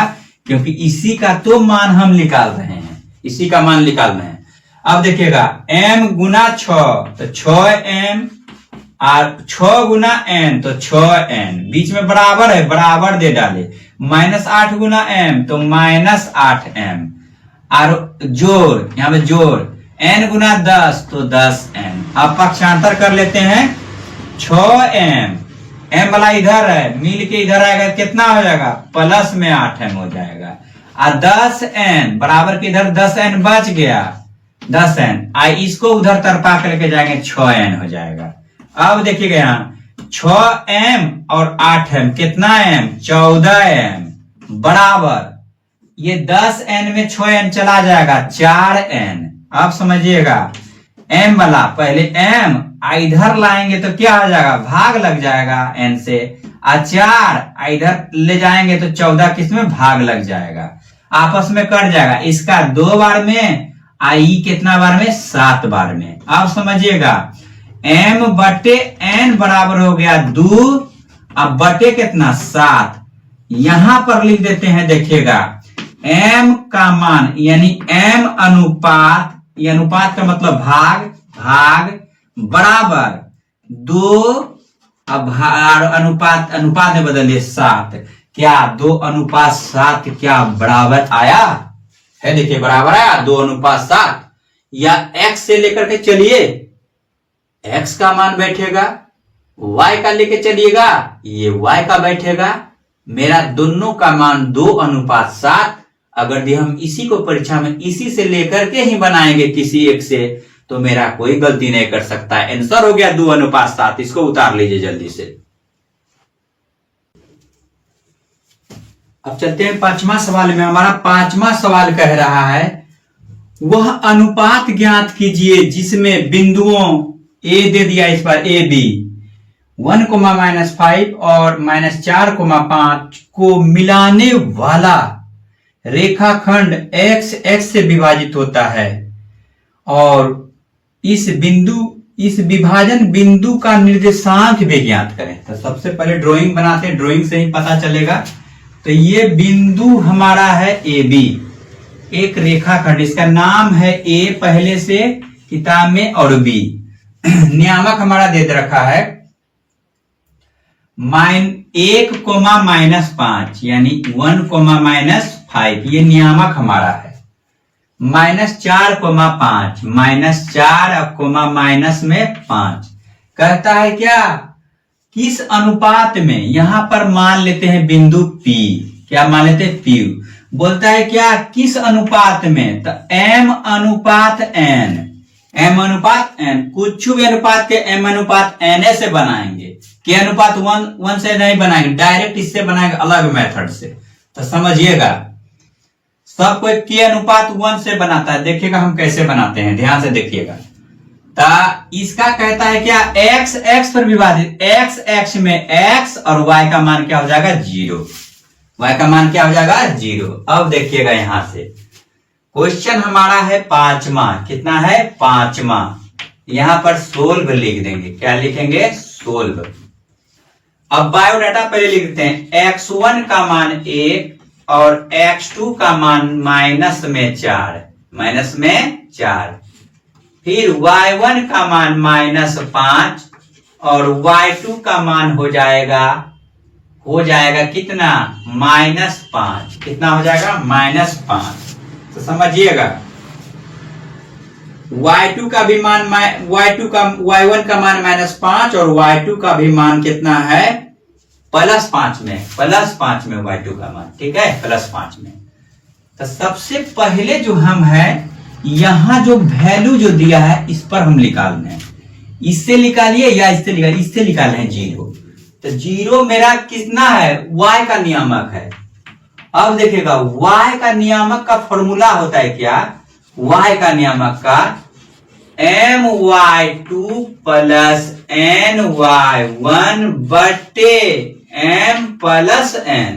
क्योंकि इसी का तो मान हम निकाल रहे हैं, इसी का मान निकाल रहे हैं। अब देखिएगा m गुना 6 तो 6m और 6 गुना n तो 6n, बीच में बराबर है बराबर दे डाले, -8 गुना m तो -8m, और जोड़ यहाँ पे जोड़ n गुना 10 तो 10n। अब पक्षांतर कर लेते हैं, 6m m वाला इधर है, मिल के इधर आएगा कितना हो जाएगा प्लस में 8m हो जाएगा, और 10n बराबर के इधर 10n बच गया 10n, इसको उधर तरपा करके जाएंगे 6n हो जाएगा। अब देखिएगा यहाँ 6m और 8m कितना m 14m बराबर, ये 10n में 6n चला जाएगा 4n। अब समझिएगा m वाला पहले m इधर लाएंगे तो क्या हो जाएगा भाग लग जाएगा n से, 4 इधर ले जाएंगे तो 14 किसमें भाग लग जाएगा, आपस में कट जाएगा, इसका 2 बार में आई कितना बार में 7 बार में। अब समझिएगा m बटे n बराबर हो गया 2, अब बटे कितना 7, यहां पर लिख देते हैं, देखिएगा m का मान यानी m अनुपात, ये अनुपात का मतलब भाग बराबर 2, अब अनुपात में बदलिए 7, क्या 2 अनुपात 7 क्या बराबर आया है, देखिए बराबर आया 2 अनुपात 7, या x से लेकर के चलिए x का मान बैठेगा, y का लेके चलिएगा ये y का बैठेगा, मेरा दोनों का मान 2 अनुपात 7। अगर भी हम इसी को परीक्षा में इसी से लेकर के ही बनाएंगे किसी एक से, तो मेरा कोई गलती नहीं कर सकता है। आंसर हो गया 2 अनुपात 7, इसको उतार लीजिए जल्दी से। अब चलते हैं पांचवा सवाल में। हमारा पांचवा सवाल कह रहा है वह अनुपात ज्ञात कीजिए जिसमें बिंदुओं ए दे दिया इस पर ए बी 1,-5 और -4,5 को मिलाने वाला रेखाखंड x x से विभाजित होता है और इस विभाजन बिंदु का निर्देशांक भी ज्ञात करें। तो सबसे पहले ड्राइंग बनाते हैं, ड्राइंग से ही पता चलेगा। तो ये बिंदु हमारा है ए बी, एक रेखाखंड, इसका नाम है ए पहले से किताब में और बी। नियामक हमारा दे रखा है 1,-5 यानी 1,-5, ये नियामक हमारा है। -4,5 -4, -5 कहता है क्या, किस अनुपात में, यहां पर मान लेते हैं बिंदु P, क्या मान लेते हैं P, बोलता है क्या किस अनुपात में, तो m अनुपात n, m अनुपात n, कुछ भी अनुपात के m अनुपात na से बनाएंगे, के अनुपात 1 से नहीं बनाएंगे, डायरेक्ट इससे बनाएंगे अलग मेथड से। तो समझिएगा सब कोई के अनुपात 1 से बनाता है, देखिएगा हम कैसे बनाते हैं, ध्यान से देखिएगा। तो इसका कहता है क्या x x पर विभाजित, x x में x और y का मान क्या हो जाएगा 0, y का मान क्या हो जाएगा 0। अब देखिएगा यहां से क्वेश्चन हमारा है पांचवा, कितना है पांचवा, यहां पर सोल्व लिख देंगे, क्या लिखेंगे सोल्व। अब बायोडाटा पहले लिखते हैं, x1 का मान 1 और x2 का मान -4, फिर y1 का मान -5 और y2 का मान हो जाएगा कितना -5, कितना हो जाएगा -5। तो समझिएगा y2 का भी मान y1 का मान -5 और y2 का भी मान कितना है +5 में y2 का मान, ठीक है +5 में। तो सबसे पहले जो हम है यहां जो वैल्यू जो दिया है इस पर हम निकालने हैं, इससे निकालिए या इससे निकाले हैं 0। तो 0 मेरा कितना है y का नियामक है। अब देखिएगा y का नियामक का फॉर्मूला होता है क्या, y का नियामक का my2 + ny1 बटे m + n,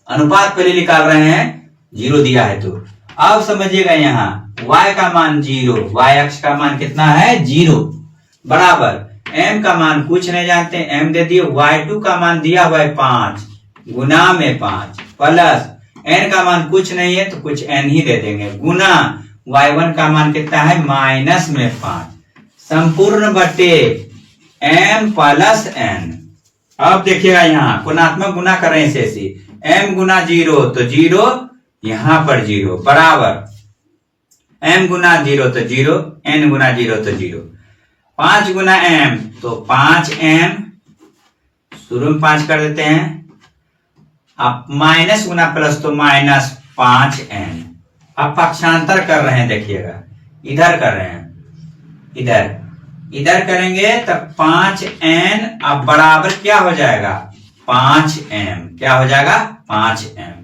अनुपात पहले निकाल रहे हैं, 0 दिया है तो। अब समझिएगा यहाँ y का मान 0, y अक्ष का मान कितना है 0, बराबर m का मान कुछ नहीं जानते, m दे दिए, y2 का मान दिया हुआ है 5 गुना में 5 प्लस n का मान कुछ नहीं है तो कुछ n ही दे देंगे, गुना y1 का मान कितना है -5 संपूर्ण बटे m + n। अब देखिएगा यहाँ गुणात्मक गुना कर रहे हैं ऐसे, m गुना 0 तो 0, यहां पर 0 बराबर m गुना 0 तो 0, n गुना 0 तो 0, 5 गुना m तो 5m, शुरू में 5 कर देते हैं, अब माइनस गुना प्लस तो -5n। अब पक्षांतर कर रहे हैं, देखिएगा इधर कर रहे हैं, इधर करेंगे तब 5n, अब बराबर क्या हो जाएगा 5m, क्या हो जाएगा 5m,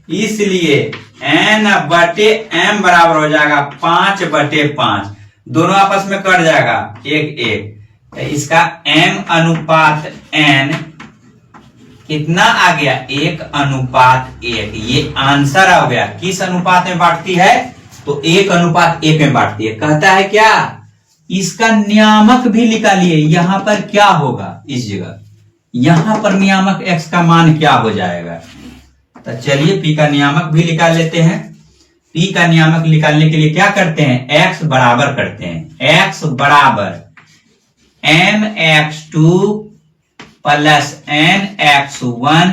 इसलिए n बटे m बराबर हो जाएगा 5/5, दोनों आपस में कट जाएगा 1 1, इसका m अनुपात n कितना आ गया 1:1, ये आंसर आ गया। किस अनुपात में बांटती है, तो 1:1 में बांटती है। कहता है क्या इसका नियामक भी निकालिए, यहां पर क्या होगा, इस जगह यहां पर नियामक x का मान क्या हो जाएगा। तो चलिए p का नियामक भी निकाल लेते हैं। p का नियामक निकालने के लिए क्या करते हैं, x बराबर करते हैं, x बराबर mx2 + nx1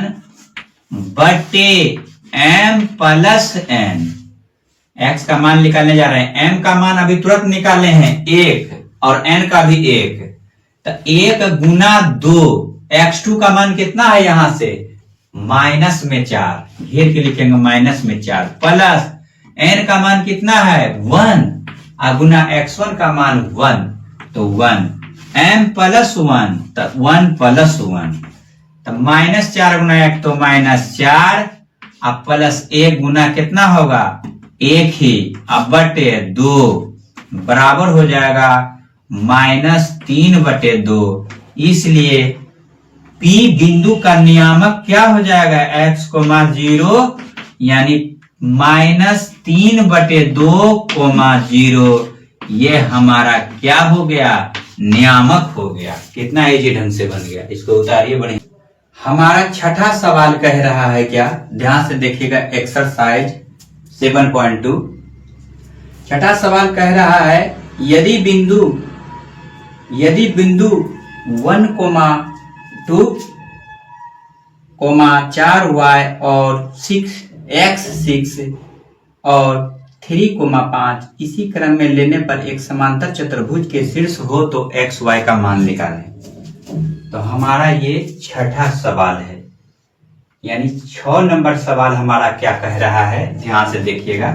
बटे m + n। x का मान निकालने जा रहे हैं, m का मान अभी तुरंत निकाले हैं 1 और n का भी 1, तो 1 गुना 2, x2 का मान कितना है यहां से -4, घेर के लिखेंगे -4, प्लस n का मान कितना है 1, गुना x1 का मान 1 तो 1, m + 1 तो 1 + 1, तो -4 गुना 1 तो -4, अब प्लस 1 गुना कितना होगा 1 ही, अब बटे 2 बराबर हो जाएगा -3/2। इसलिए P बिंदु का नियामक क्या हो जाएगा x, 0 यानी -3/2, 0। ये हमारा क्या हो गया नियामक हो गया। कितना इजी ढंग से बन गया। इसको उतारिए बढ़िया। हमारा छठा सवाल कह रहा है क्या, ध्यान से देखिएगा एक्सरसाइज 7.2। छठा सवाल कह रहा है यदि बिंदु 1,2, 4y और 6x और 3,5 इसी क्रम में लेने पर एक समांतर चतुर्भुज के शीर्ष हो तो xy का मान निकालें। तो हमारा ये छठा सवाल है, यानी 6 नंबर सवाल हमारा क्या कह रहा है, ध्यान से देखिएगा।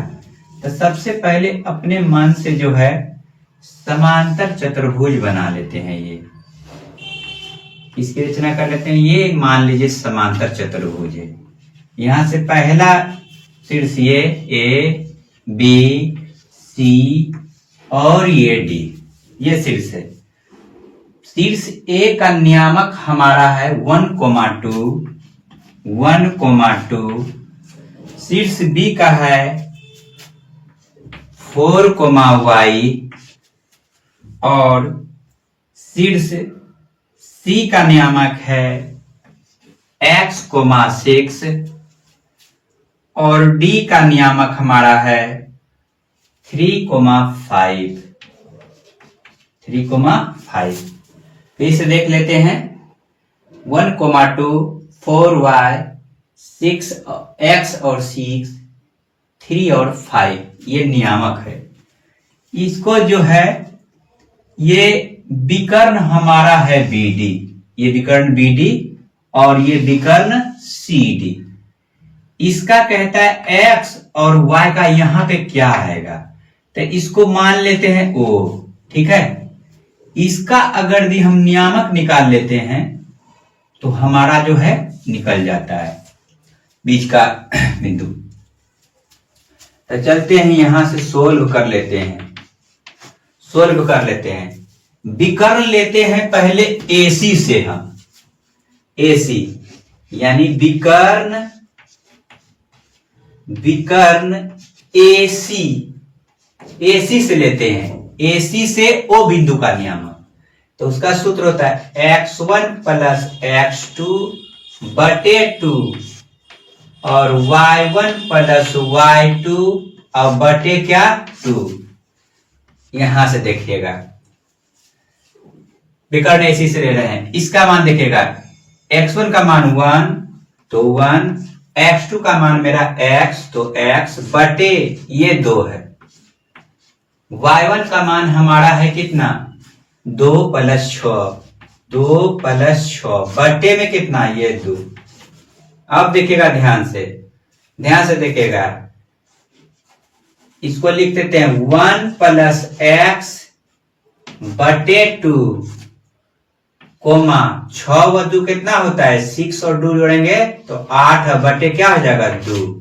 तो सबसे पहले अपने मन से जो है समांतर चतुर्भुज बना लेते हैं। ये इसकी रचना कर लेते हैं। ये मान लीजिए समांतर चतुर्भुज है। यहां से पहला शीर्ष ये A, B, C और ये D, ये शीर्ष है। शीर्ष A का नियामक हमारा है 1,2, शीर्ष B का है 4,y और शीर्ष C का नियामक है x, 6 और D का नियामक हमारा है 3,5। फिर से देख लेते हैं 1,2, 4y, 6x और 6, 3 और 5 ये नियामक है। इसको जो है ये विकर्ण हमारा है BD, ये विकर्ण BD और ये विकर्ण CD। इसका कहता है x और y का यहां पे क्या आएगा, तो इसको मान लेते हैं O, ठीक है। इसका अगर भी हम नियामक निकाल लेते हैं तो हमारा जो है निकल जाता है बीच का बिंदु। तो चलते हैं यहां से सोल्व कर लेते हैं। विकर्ण लेते हैं पहले AC से, हम AC यानी विकर्ण AC से लेते हैं। AC से O बिंदु का नियामक, तो उसका सूत्र होता है x1 प्लस x2/2 और y1 प्लस y2 और बटे क्या 2। यहां से देखिएगा विकर्ण AC से ले रहे हैं। इसका मान देखिएगा x1 का मान 1 तो 1, x2 का मान मेरा x तो x बटे ये 2 है। y1 का मान हमारा है कितना 2 + 6 बटे में कितना ये 2। अब देखिएगा ध्यान से देखिएगा, इसको लिख देते हैं 1 + x बटे 2 कोमा 6 व 2 कितना होता है 6 और 2 जोड़ेंगे तो 8 बटे क्या हो जाएगा 2।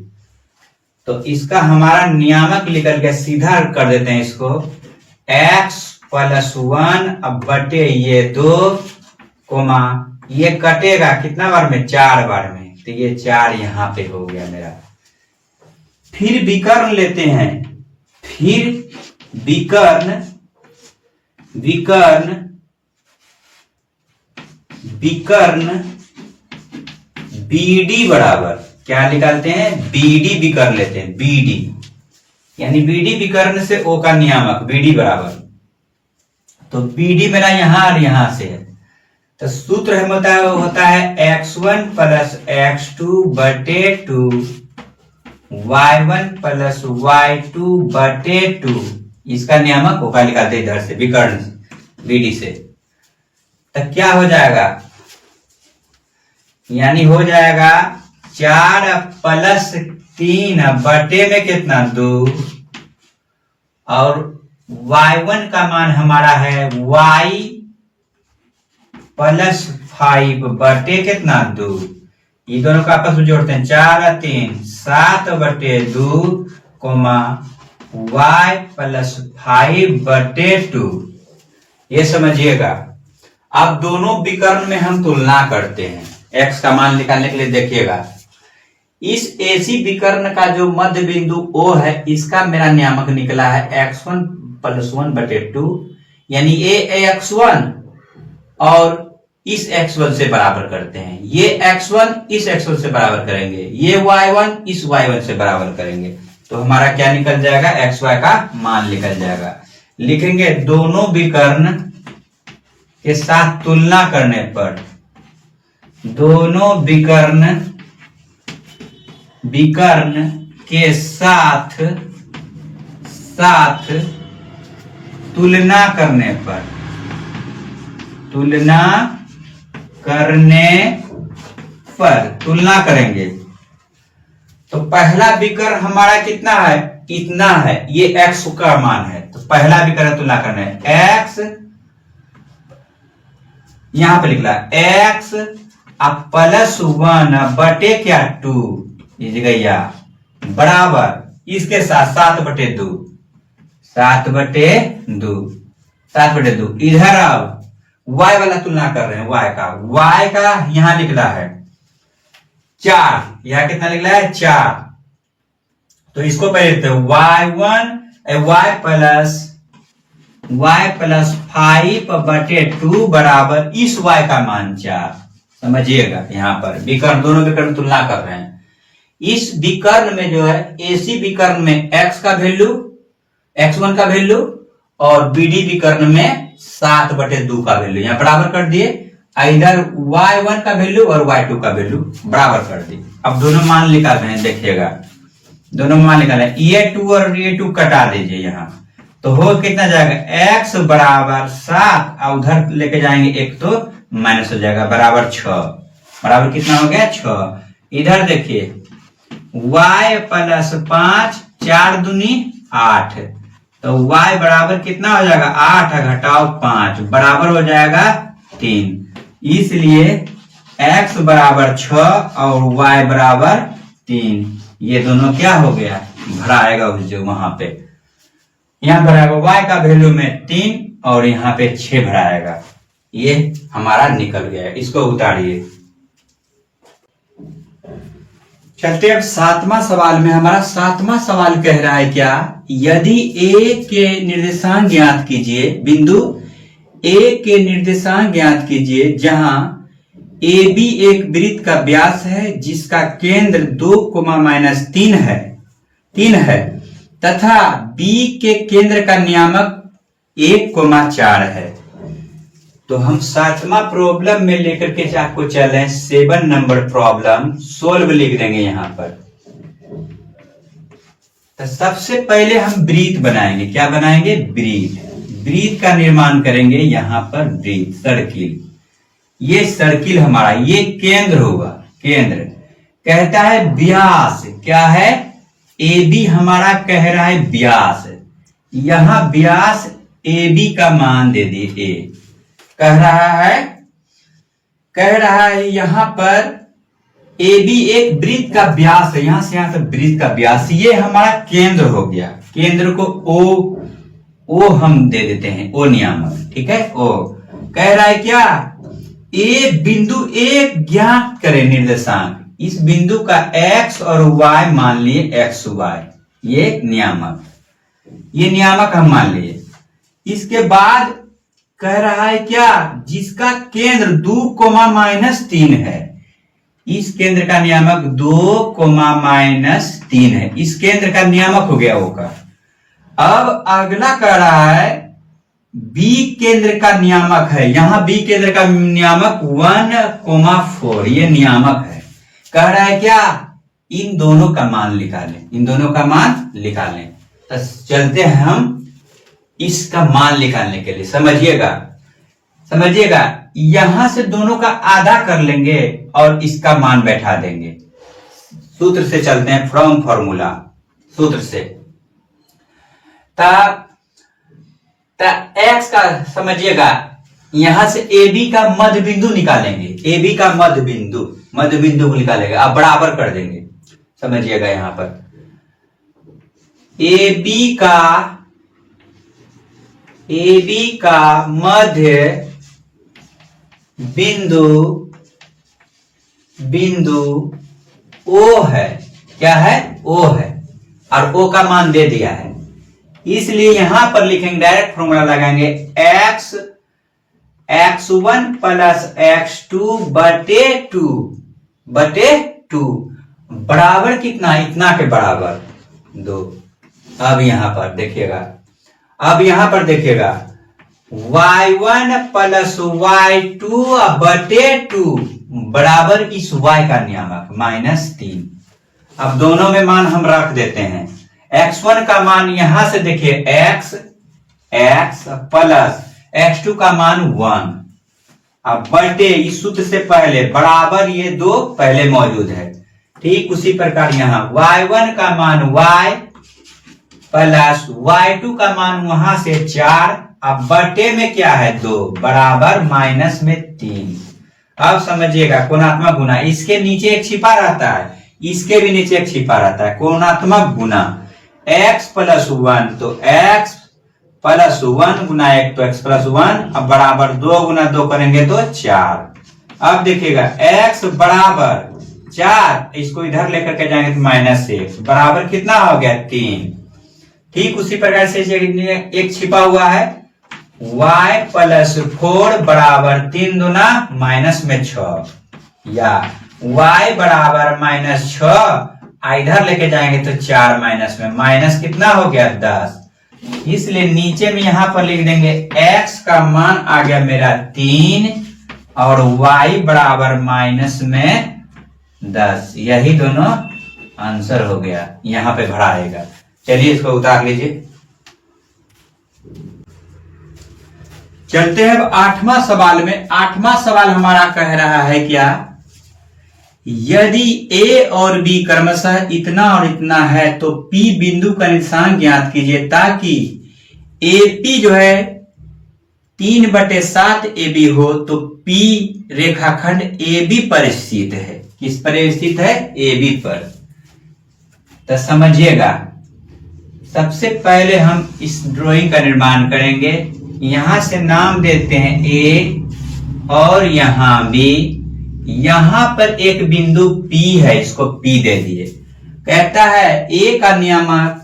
तो इसका हमारा नियामक निकल के सीधा कर देते हैं इसको x + 1 अब बटे ये 2 कोमा ये कटेगा कितना बार में 4 बार में, तो ये 4 यहां पे हो गया मेरा। फिर विकर्ण लेते हैं, विकर्ण BD बराबर क्या निकालते हैं BD विकर्ण लेते हैं। BD यानी BD विकर्ण से O का नियामक BD बराबर, तो BD मेरा यहां और यहां से है। तो सूत्र होता है x1 + x2 बटे 2 y1 + y2 बटे 2। इसका नियामक O का निकालते इधर से विकर्ण BD से, तो क्या हो जाएगा यानी हो जाएगा 4 + 3 बटे में कितना 2 और y1 का मान हमारा है y + 5 बटे कितना 2। ये दोनों को आपस में जोड़ते हैं, 4 और 3 7/2 कोमा y प्लस 5/2। ये समझिएगा। अब दोनों विकर्ण में हम तुलना करते हैं x का मान निकालने के लिए। देखिएगा, इस AC विकर्ण का जो मध्य बिंदु O है, इसका मेरा नियामक निकला है x1 + 1/2, यानी ये x1 और इस x1 से बराबर करते हैं, ये x1 इस x1 से बराबर करेंगे, ये y1 इस y1 से बराबर करेंगे, तो हमारा क्या निकल जाएगा, xy का मान निकल जाएगा। लिखेंगे दोनों विकर्ण के साथ तुलना करने पर, दोनों विकर्ण के साथ तुलना करने पर, तुलना करेंगे तो पहला विकर्ण हमारा कितना है, इतना है, ये x का मान है, तो पहला विकर्ण तुलना करना है, x यहां पे लिखला x अब +1 बटे क्या 2 इस जगह बराबर इसके साथ 7/2 इधर अब y वाला तुलना कर रहे हैं, y का यहां लिखला है 4, यहां कितना लिखला है 4, तो इसको पहले लिखते हैं y प्लस 5/2 बराबर इस y का मान 4। समझिएगा, यहां पर विकर्ण, दोनों विकर्ण तुलना कर रहे हैं। इस विकर्ण में जो है AC विकर्ण में x का वैल्यू, x1 का वैल्यू और BD विकर्ण में 7/2 का वैल्यू यहां बराबर कर दिए, इधर y1 का वैल्यू और y2 का वैल्यू बराबर कर दिए। अब दोनों मान निकाल रहे हैं, देखिएगा दोनों मान निकाले, ये 2 और ये 2 कटा दीजिए यहां, तो हो कितना जाएगा, x बराबर 7 और उधर लेके जाएंगे 1 तो माइनस हो जाएगा, बराबर 6, बराबर कितना हो गया 6। इधर देखिए y प्लस 5 4 दूनी 8, तो y बराबर कितना हो जाएगा, 8 घटाओ 5 बराबर हो जाएगा 3, इसलिए x बराबर 6 और y बराबर 3, ये दोनों क्या हो गया, भराएगा उस जो वहां पे, यहां भराएगा y का वैल्यू में 3 और यहाँ पे 6 भराएगा, ये हमारा निकल गया। इसको उतारिए। चलते अब 7वां सवाल में। हमारा 7वां सवाल कह रहा है क्या, यदि A के निर्देशांक ज्ञात कीजिए, बिंदु A के निर्देशांक ज्ञात कीजिए जहां AB एक वृत्त का व्यास है जिसका केंद्र 2, -3 है तथा B के केंद्र का नियामक 1, 4 है। तो हम 7वां प्रॉब्लम में लेकर के आपको चल रहे हैं, 7 नंबर प्रॉब्लम सोल्व लिख देंगे यहां पर। तो सबसे पहले हम वृत्त बनाएंगे, क्या बनाएंगे, वृत्त का निर्माण करेंगे। यहां पर वृत्त, सर्किल, ये सर्किल हमारा, ये केंद्र होगा, केंद्र कहता है व्यास, क्या है, AB हमारा कह रहा है व्यास, यहां व्यास AB का मान दे दिए, कह रहा है यहां पर AB एक वृत्त का व्यास है, यहां से वृत्त का व्यास, ये हमारा केंद्र हो गया। केंद्र को O हम दे देते हैं, O नियामक, ठीक है। O कह रहा है क्या, ए बिंदु एक ज्ञात करें निर्देशांक, इस बिंदु का x और y मान लिए xy, ये नियामक हम मान लिए। इसके बाद कह रहा है क्या, जिसका केंद्र 2, -3 है, इस केंद्र का नियामक 2, -3 है, इस केंद्र का नियामक हो गया होगा। अब अगला कह रहा है B केंद्र का नियामक है, यहां B केंद्र का नियामक 1, 4, ये नियामक है। कह रहा है क्या, इन दोनों का मान निकालें, तो चलते हैं हम इसका मान निकालने के लिए। समझिएगा, यहां से दोनों का आधा कर लेंगे और इसका मान बैठा देंगे। सूत्र से चलते हैं, फ्रॉम फॉर्मूला, सूत्र से। x का समझिएगा, यहां से AB का मध्य बिंदु निकालेंगे, AB का मध्य मध्य बिंदु को निकालेगा। अब बराबर कर देंगे, समझिएगा यहां पर ए बी का मध्य बिंदु ओ है। क्या है? ओ है, और ओ का मान दे दिया है, इसलिए यहां पर लिखेंगे, डायरेक्ट फॉर्मूला लगाएंगे x1 प्लस x2 बटे टू बराबर कितना? इतना के बराबर 2। अब यहां पर देखिएगा y1 प्लस y2 बटे 2 बराबर इस y का नियामक -3। अब दोनों में मान हम रख देते हैं। x1 का मान यहां से देखिए x प्लस x2 का मान 1। अब बटे इस सूत्र से पहले बराबर ये 2 पहले मौजूद है। ठीक उसी प्रकार यहां y1 का मान y प्लस y2 का मान वहां से 4। अब बटे में क्या है? 2 बराबर माइनस में 3। अब समझिएगा कोणात्मक गुना, इसके नीचे एक छिपा रहता है, इसके भी नीचे एक छिपा रहता है, कोणात्मक गुना x प्लस 1, तो x प्लस 1 गुना 1 तो x प्लस 1। अब बराबर 2 गुना 2 करेंगे तो 4। अब देखिएगा x बराबर 4, इसको इधर लेकर के जाएंगे तो -1 बराबर कितना हो गया? 3। ठीक उसी प्रकार से एक छिपा हुआ है y प्लस 4 बराबर 3 दूना -6, या y बराबर -6 इधर लेके जाएंगे तो 4 माइनस में माइनस कितना हो गया? 10। इसलिए नीचे में यहां पर लिख देंगे x का मान आ गया मेरा 3 और y बराबर माइनस में 10। यही दोनों आंसर हो गया, यहां पे भरा आएगा। चलिए इसको उतार लीजिए। चलते हैं अब 8वां सवाल में। 8वां सवाल हमारा कह रहा है क्या? यदि a और b क्रमशः इतना और इतना है तो p बिंदु का निशान ज्ञात कीजिए ताकि AP जो है 3/7 AB हो, तो P रेखाखंड AB पर स्थित है। किस पर स्थित है? AB पर। तो समझिएगा, सबसे पहले हम इस ड्राइंग का निर्माण करेंगे। यहां से नाम देते हैं A और यहां B। यहां पर एक बिंदु P है, इसको P दे दिए। कहता है A का नियामक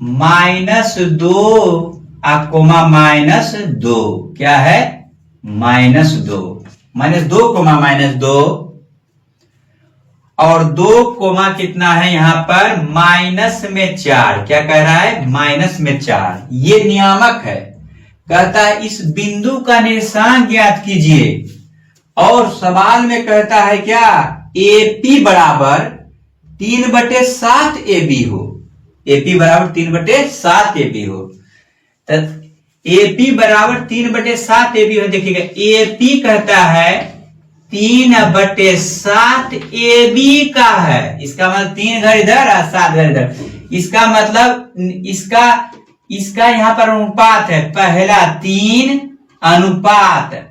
-2 -2 क्या है? -2 -2 और 2 कोमा कितना है यहां पर? -4। क्या कह रहा है? -4। ये नियामक है। कहता है इस बिंदु का निशान ज्ञात कीजिए, और सवाल में कहता है क्या? AP बराबर 3/7 AB हो। AP बराबर 3/7 AB हो। तो AP बराबर 3/7 AB हो। देखिएगा AP कहता है 3/7 AB का है। इसका मतलब 3 घर इधर और 7 घर इधर। इसका मतलब इसका यहाँ पर अनुपात है, पहला 3 अनुपात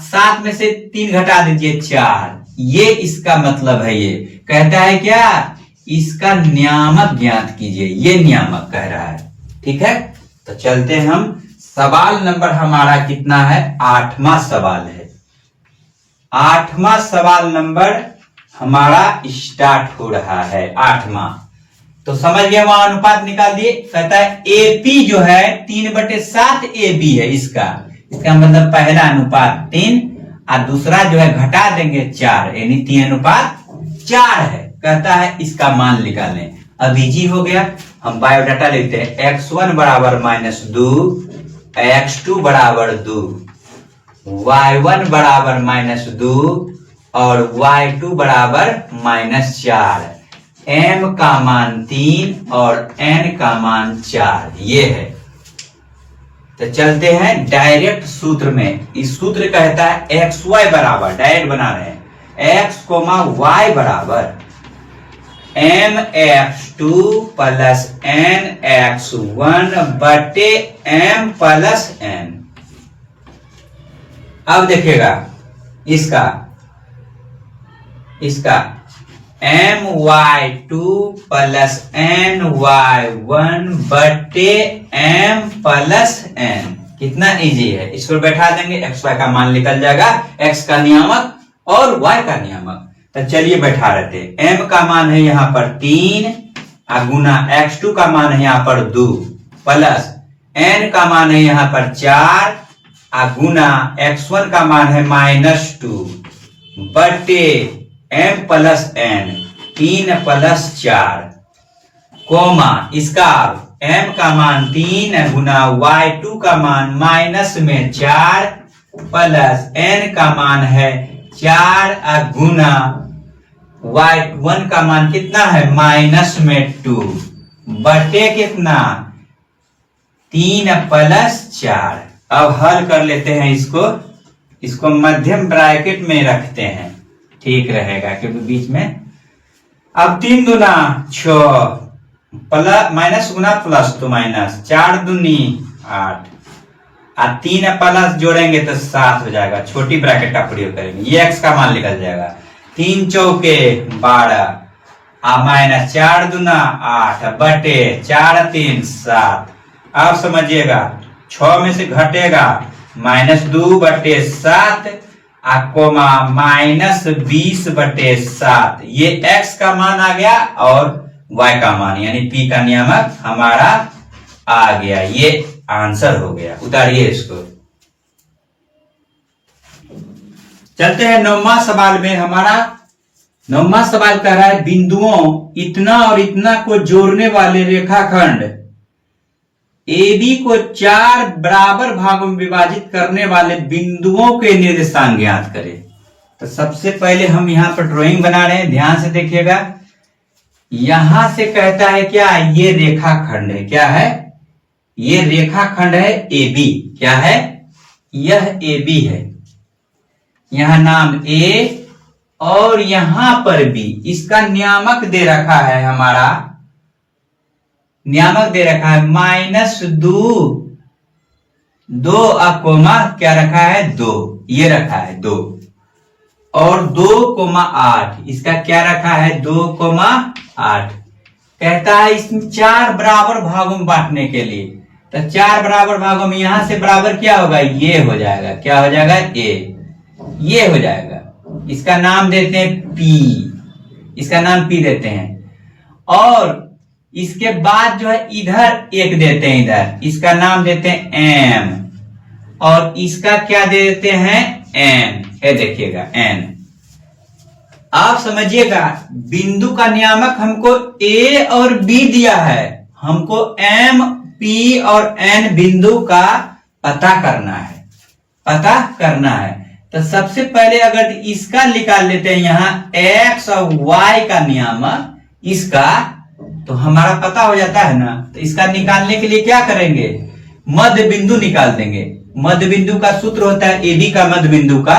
7 में से 3 घटा दीजिए 4। ये इसका मतलब है। ये कहता है क्या? इसका नियामक ज्ञात कीजिए, ये नियामक कह रहा है। ठीक है, तो चलते हैं हम। सवाल नंबर हमारा कितना है? 8वां सवाल है। 8वां सवाल नंबर हमारा स्टार्ट हो रहा है। 8वां तो समझ गए, वहां अनुपात निकाल दिए। कहता है AP जो है 3/7 AB है। इसका मतलब पहला अनुपात 3 और दूसरा जो है घटा देंगे 4, यानी 3/4 है। कहता है इसका मान निकालें। अब इजी हो गया, हम बायोडाटा लिखते हैं। x1 बराबर -2, x2 बराबर 2, y1 बराबर -2 और y2 बराबर -4। m का मान 3 और n का मान 4 ये है। तो चलते हैं डायरेक्ट सूत्र में। इस सूत्र कहता है xy बराबर, डायरेक्ट बना रहे हैं, x, y बराबर mx2 प्लस nx1 बटे m प्लस n। अब देखिएगा इसका इसका my2 प्लस ny1 बटे m प्लस n। कितना इजी है, इसको बैठा देंगे, x y का मान निकल जाएगा, x का नियामक और y का नियामक। तो चलिए बैठा रहते हैं। m का मान है यहाँ पर 3 गुना x2 का मान है यहाँ पर 2 प्लस n का मान है यहाँ पर 4 गुना x1 का मान है -2 बटे m plus n 3 plus 4 comma इसका m का मान 3 गुना y2 का मान माइनस में 4 प्लस n का मान है 4 गुना y1 का मान कितना है माइनस में 2 बटे कितना 3 प्लस 4। अब हल कर लेते हैं इसको मध्यम ब्रैकेट में रखते हैं, ठीक रहेगा क्योंकि बीच में। अब 3 दूना 6 प्लस माइनस गुना प्लस तो माइनस 4 दूनी 8 और 3 प्लस जोड़ेंगे तो 7 हो जाएगा। छोटी ब्रैकेट का प्रयोग करेंगे, ये x का मान निकल जाएगा। 3 चौके 12 माइनस 4 दूना 8 बटे 4 3 7। अब समझिएगा 6 में से घटेगा -2 बटे 7 कोमा -20 बटे 7। ये x का मान आ गया और y का मान यानी p का नियामक हमारा आ गया। ये आंसर हो गया। उतारिए इसको। चलते हैं 9वां सवाल में। हमारा 9वां सवाल कह रहा है बिंदुओं इतना और इतना को जोड़ने वाले रेखाखंड AB को 4 बराबर भागों में विभाजित करने वाले बिंदुओं के निर्देशांक ज्ञात करें। तो सबसे पहले हम यहाँ पर ड्राइंग बना रहे हैं, ध्यान से देखिएगा। यहां से कहता है क्या, ये रेखाखंड है। क्या है? ये रेखाखंड है AB। क्या है? यह AB है। यहां नाम A और यहां पर B। इसका नियामक दे रखा है, हमारा नियामक दे रखा है -2 कोमा क्या रखा है 2, ये रखा है 2 और 2,8। इसका क्या रखा है 2,8। कहता है इसमें 4 बराबर भागों में बांटने के लिए। तो 4 बराबर भागों में यहां से बराबर क्या होगा, ये हो जाएगा। क्या हो जाएगा? A। ये हो जाएगा। इसका नाम देते हैं P। इसका नाम P देते हैं। और इसके बाद जो है इधर एक देते हैं, इधर इसका नाम देते हैं M और इसका क्या देते हैं N। ये देखिएगा N। आप समझिएगा बिंदु का नियामक हमको A और B दिया है, हमको M, P और N बिंदु का पता करना है। तो सबसे पहले अगर इसका निकाल लेते हैं यहाँ X और Y का नियामक इसका, तो हमारा पता हो जाता है ना। तो इसका निकालने के लिए क्या करेंगे, मध्य बिंदु निकाल देंगे। मध्य बिंदु का सूत्र होता है AB का मध्य बिंदु का,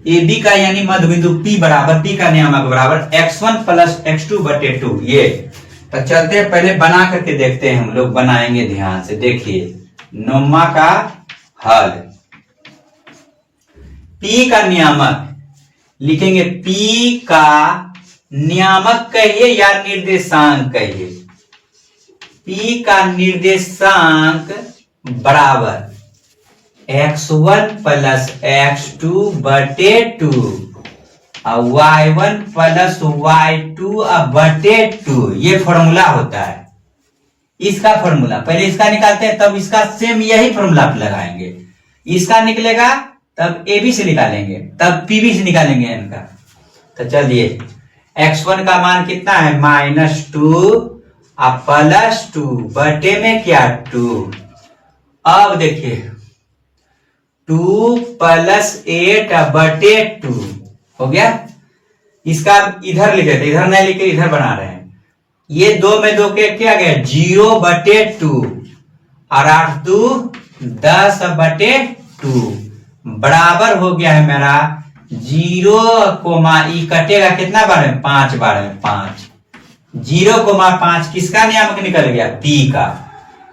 AB का यानी मध्य बिंदु P बराबर P का नियामक बराबर x1 प्लस x2 बटे 2। ये तो चलते हैं पहले बना करके देखते हैं, हम लोग बनाएंगे। ध्यान से देखिए 9वां का हल। P का नियामक लिखेंगे, P का नियामक कहिए या निर्देशांक कहिए। P का निर्देशांक बराबर x1 प्लस x2 बटे 2 और y1 प्लस y2 बटे 2। ये फॉर्मूला होता है। इसका फॉर्मूला पहले इसका निकालते हैं, तब इसका सेम यही फॉर्मूला लगाएंगे। इसका निकलेगा तब AB से निकालेंगे, तब PB से निकालेंगे इनका। तो चलिए x1 का मान कितना है -2 प्लस 2 बटे में क्या 2। अब देखिए 2 प्लस 8 बटे 2 हो गया। इसका इधर लिखे थे, इधर नहीं लिखे, इधर बना रहे हैं। ये 2 में 2 के क्या गया 0 बटे 2 और 8 2 10 बटे 2 बराबर हो गया है मेरा 0 कोमा ई कटेगा कितना बार में 5 बार में 5। 0,5 किसका नियामक निकल गया P का।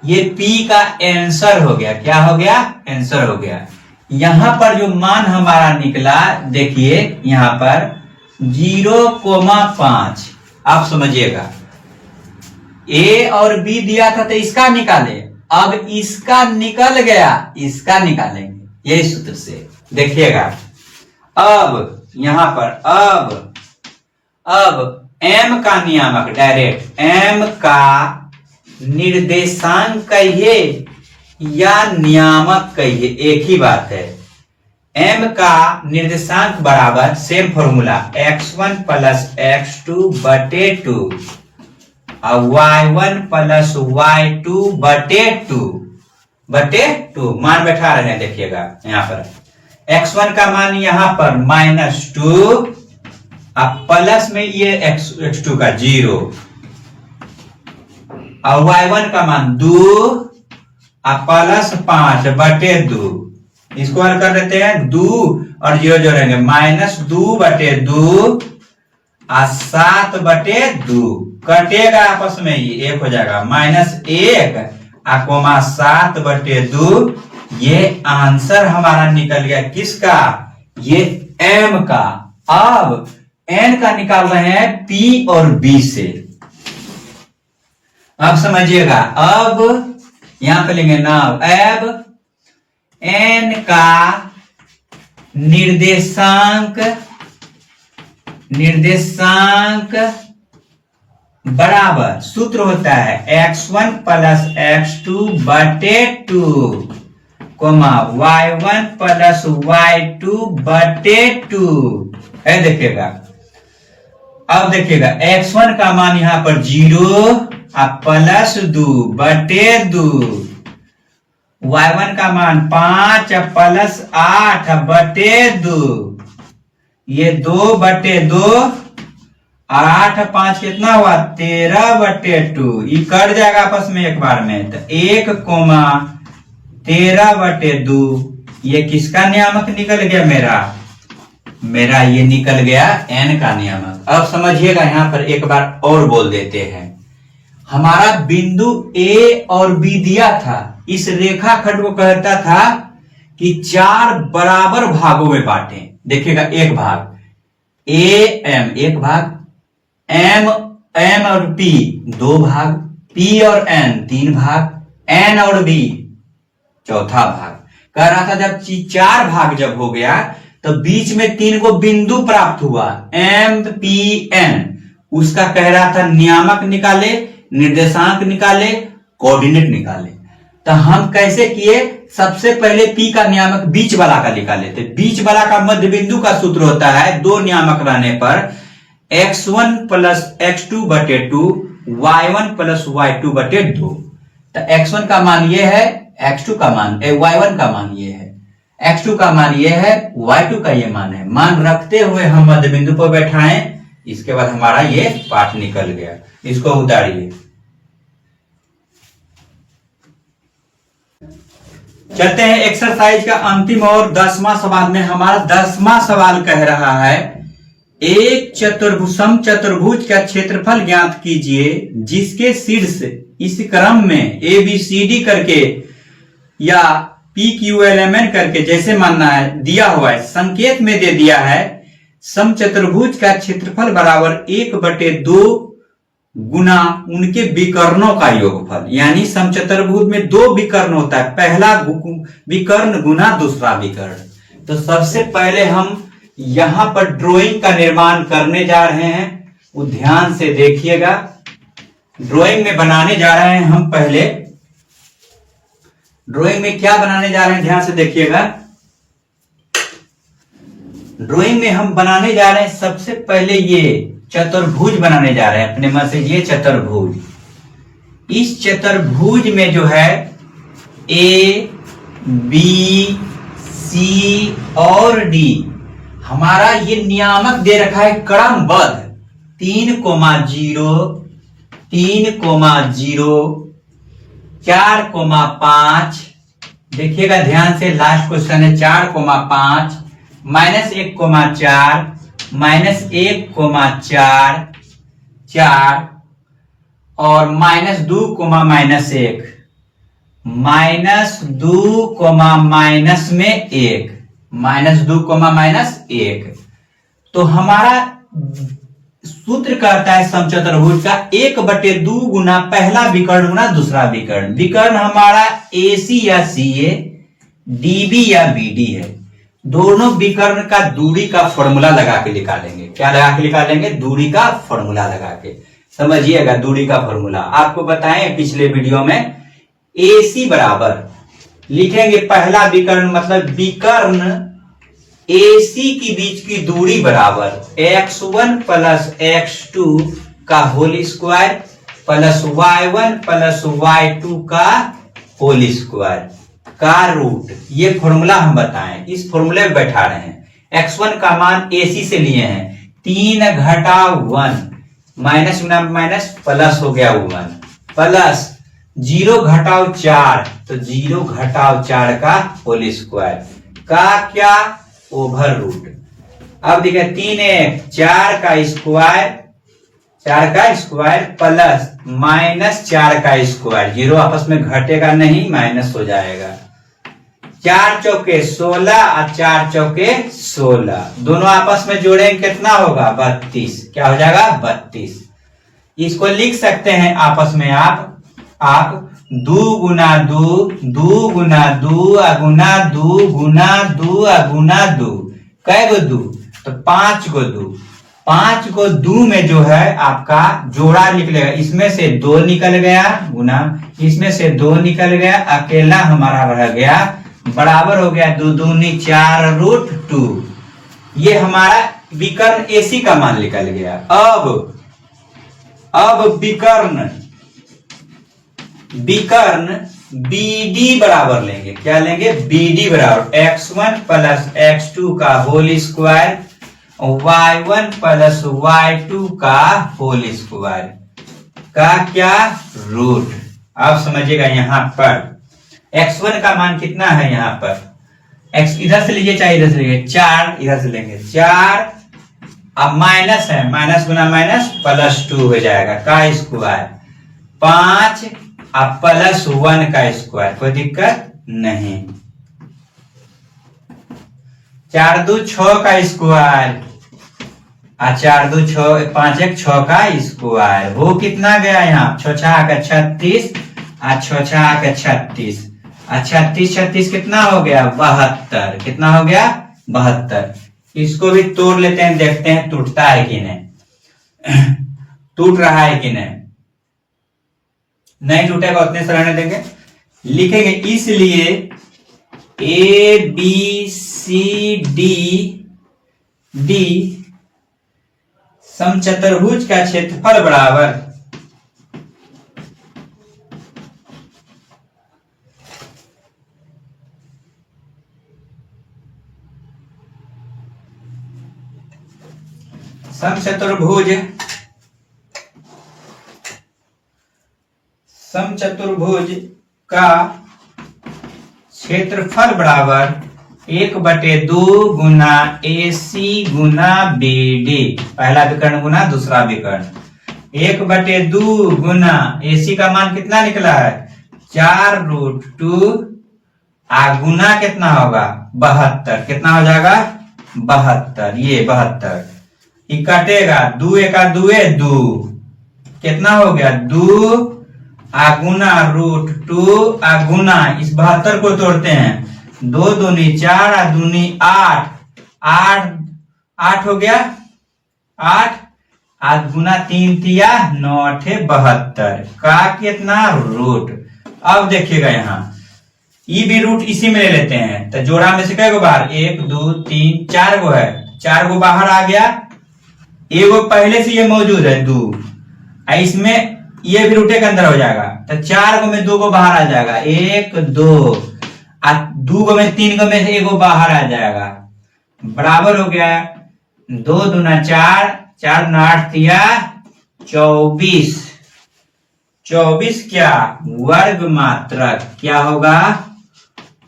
ये P का आंसर हो गया। क्या हो गया? आंसर हो गया। यहां पर जो मान हमारा निकला देखिए, यहां पर 0,5। आप समझिएगा, ए और बी दिया था तो इसका निकाले, अब इसका निकल गया, इसका निकालेंगे यही सूत्र से। देखिएगा अब यहां पर अब m का नियामक डायरेक्ट m का निर्देशांक कहिए या नियामक कहिए, एक ही बात है। m का निर्देशांक बराबर same formula x1 plus x2 बटे 2 और y1 प्लस y2 बटे 2 मान बैठा रहे हैं। देखिएगा यहां पर x1 का मान यहां पर -2, अब प्लस में ये x2 का 0 और y1 का मान 2 और प्लस 5 बटे 2। इसको हल कर देते हैं, 2 और 0 जोड़ेंगे, -2 बटे 2 और 7 बटे 2 कटेगा आपस में, ये एक हो जाएगा -1 7 बटे 2। ये आंसर हमारा निकल गया किसका, ये m का। अब n का निकाल रहे हैं p और b से। अब समझिएगा, अब यहां पे लेंगे नाव, अब n का निर्देशांक बराबर सूत्र होता है x1 प्लस x2 बटे 2 y1 प्लस y2 बटे 2 है। देखिएगा अब देखिएगा x1 का मान यहां पर 0 प्लस 2 बटे 2, y1 का मान 5 प्लस 8 बटे 2, ये 2 बटे 2 और 8 5 कितना हुआ 13 बटे 2। ये कट जाएगा आपस में एक बार में, तो 1,13 बटे 2 ये किसका नियामक निकल गया, मेरा ये निकल गया n का नियामक। अब समझिएगा यहां पर एक बार और बोल देते हैं, हमारा बिंदु A और B दिया था, इस रेखाखंड को कहता था कि 4 बराबर भागों में बांटे। देखिएगा एक भाग AM एक भाग, M और P 2 भाग, P और N 3 भाग, N और B चौथा भाग। कह रहा था जब 4 भाग जब हो गया तो बीच में 3 को बिंदु प्राप्त हुआ M P N, उसका कह रहा था नियामक निकाले, निर्देशांक निकाले, कोऑर्डिनेट निकाले। तो हम कैसे किए, सबसे पहले P का नियामक बीच वाला का निकाले थे। बीच वाला का मध्य बिंदु का सूत्र होता है 2 नियामक रहने पर x1 प्लस x2 बटे 2 y1 प्लस y2 बटे 2। तो x1 का मान ये है, x2 का मान y1 का मान ये है, x2 का मान ये है, y2 का ये मान है। मान रखते हुए हम मध्य बिंदु पर बैठाएं, इसके बाद हमारा ये पाठ निकल गया। इसको उतारिए, चलते हैं एक्सरसाइज का अंतिम और 10वां सवाल में। हमारा 10वां सवाल कह रहा है एक चतुर्भुज का क्षेत्रफल ज्ञात कीजिए जिसके शीर्ष इस क्रम में ABCD करके या PQLMN करके जैसे मानना है दिया हुआ है, संकेत में दे दिया है समचतुर्भुज का क्षेत्रफल बराबर 1/2 गुना उनके विकर्णों का योगफल। यानी समचतुर्भुज में 2 विकर्ण होता है, पहला विकर्ण गुना दूसरा विकर्ण। तो सबसे पहले हम यहां पर ड्राइंग का निर्माण करने जा रहे हैं, वो ध्यान से देखिएगा। ड्राइंग में बनाने जा रहे हैं हम, पहले ड्राइंग में क्या बनाने जा रहे हैं ध्यान से देखिएगा। ड्राइंग में हम बनाने जा रहे हैं सबसे पहले ये चतुर्भुज बनाने जा रहे हैं अपने मन से। ये चतुर्भुज, इस चतुर्भुज में जो है A, B, C और D हमारा ये नियामक दे रखा है क्रमबद्ध 3,0, 3,0, 4,5। देखिएगा ध्यान से, लास्ट क्वेश्चन है 4,5, -1,4, -1,4, 4 और -2, -1, -2, -1, -2, -1। तो हमारा सूत्र कहता है समचतुर्भुज का 1/2 गुना पहला विकर्ण गुना दूसरा विकर्ण। विकर्ण हमारा AC या CA, DB या BD है। दोनों विकर्ण का दूरी का फॉर्मूला लगा के निकालेंगे। क्या लगा के निकालेंगे? दूरी का फॉर्मूला लगा के। समझिएगा दूरी का फॉर्मूला। आपको बताएं पिछले वीडियो में AC बराबर लिखेंगे पहला विकर्ण मतलब विकर्ण AC की बीच की दूरी बराबर x1 प्लस x2 का whole square plus y1 plus y2 का होल स्क्वायर का रूट। ये फॉर्मूला हम बताएं, इस फॉर्मूले में बैठा रहे हैं। x1 का मान AC से लिए हैं 3 घटा 1 माइनस गुना माइनस प्लस हो गया 1 प्लस 0 घटाओ 4 तो 0 घटाओ 4 का होल स्क्वायर का क्या ओवर रूट। अब देखिए 3 4 का स्क्वायर प्लस माइनस 4 का स्क्वायर, 0 आपस में घटेगा नहीं, माइनस हो जाएगा। 4 चौके 16 और 4 चौके 16 दोनों आपस में जोड़ेंगे कितना होगा? 32। क्या हो जाएगा? 32। इसको लिख सकते हैं आपस में आप 2 गुना 2 2 गुना 2 गुना 2 गुना 2 गुना 2 कै गो 2 तो 5 गो 2। 5 को 2 में जो है आपका जोड़ा निकलेगा, इसमें से 2 निकल गया गुना इसमें से 2 निकल गया, अकेला हमारा रह गया बराबर हो गया 2 दूनी 4 रूट 2। ये हमारा विकर्ण AC का मान निकल गया। अब विकर्ण BD बराबर लेंगे। क्या लेंगे? BD बराबर x1 प्लस x2 का whole square y1 plus y2 का होल स्क्वायर का क्या रूट। आप समझिएगा यहाँ पर x1 का मान कितना है? यहाँ पर x इधर से लीजिए चाहे इधर से लीजिए, 4 इधर से लेंगे 4, अब माइनस है, माइनस गुना माइनस प्लस 2 हो जाएगा का स्क्वायर 5 अब प्लस 1 का स्क्वायर, कोई दिक्कत नहीं। 4 2 6 का स्क्वायर 4 2 6 5 1 6 का स्क्वायर वो कितना गया? यहाँ 6 6 36 6 6 36 36 36 कितना हो गया? 72। कितना हो गया? 72। इसको भी तोड़ लेते हैं, देखते हैं टूटता है कि नहीं, टूट रहा है कि नहीं टूटेगा उतने से रहने देंगे। लिखेंगे इसलिए ABCD समचतुर्भुज का क्षेत्रफल बराबर समचतुर्भुज का क्षेत्रफल बराबर 1/2 गुना AC गुना BD, पहला विकर्ण गुना दूसरा विकर्ण। 1/2 गुना AC का मान कितना निकला है? 4 रूट 2 गुना कितना होगा? 72। कितना हो जाएगा? 72। ये 72 ये कटेगा 2 1 2 2 कितना हो गया? 2 गुना रूट 2 गुना इस 72 को तोड़ते हैं, 2 दूनी 4 दूनी 8 8 हो गया 8 गुना 3 तिया 9 72 का कितना रूट। अब देखिएगा यहाँ ये भी रूट इसी में ले लेते हैं तो जोड़ा में से कै गो बाहर? 1 2 3 4 गो है, 4 गो बाहर आ गया, एगो पहले से ये मौजूद है 2, इसमें ये भी रूटे के अंदर हो जाएगा तो 4 गो में 2 गो बाहर आ जाएगा, 1 2 2 गो में 3 गो में से 1 गो बाहर आ जाएगा, बराबर हो गया 2 दूना 4 4 दूना 8 तिया 24 24 क्या? वर्ग मात्रक। क्या होगा?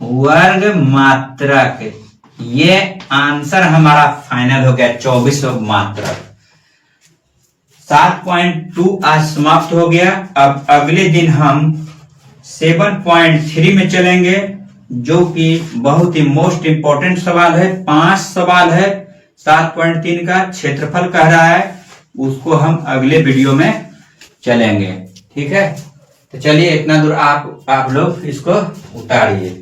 वर्ग मात्रक। ये आंसर हमारा फाइनल हो गया 24 मात्रक। 7.2 आज समाप्त हो गया। अब अगले दिन हम 7.3 में चलेंगे जो कि बहुत ही मोस्ट इंपॉर्टेंट सवाल है। 5 सवाल है, 7.3 का क्षेत्रफल कह रहा है, उसको हम अगले वीडियो में चलेंगे। ठीक है, तो चलिए इतना दूर आप लोग इसको उतारिए।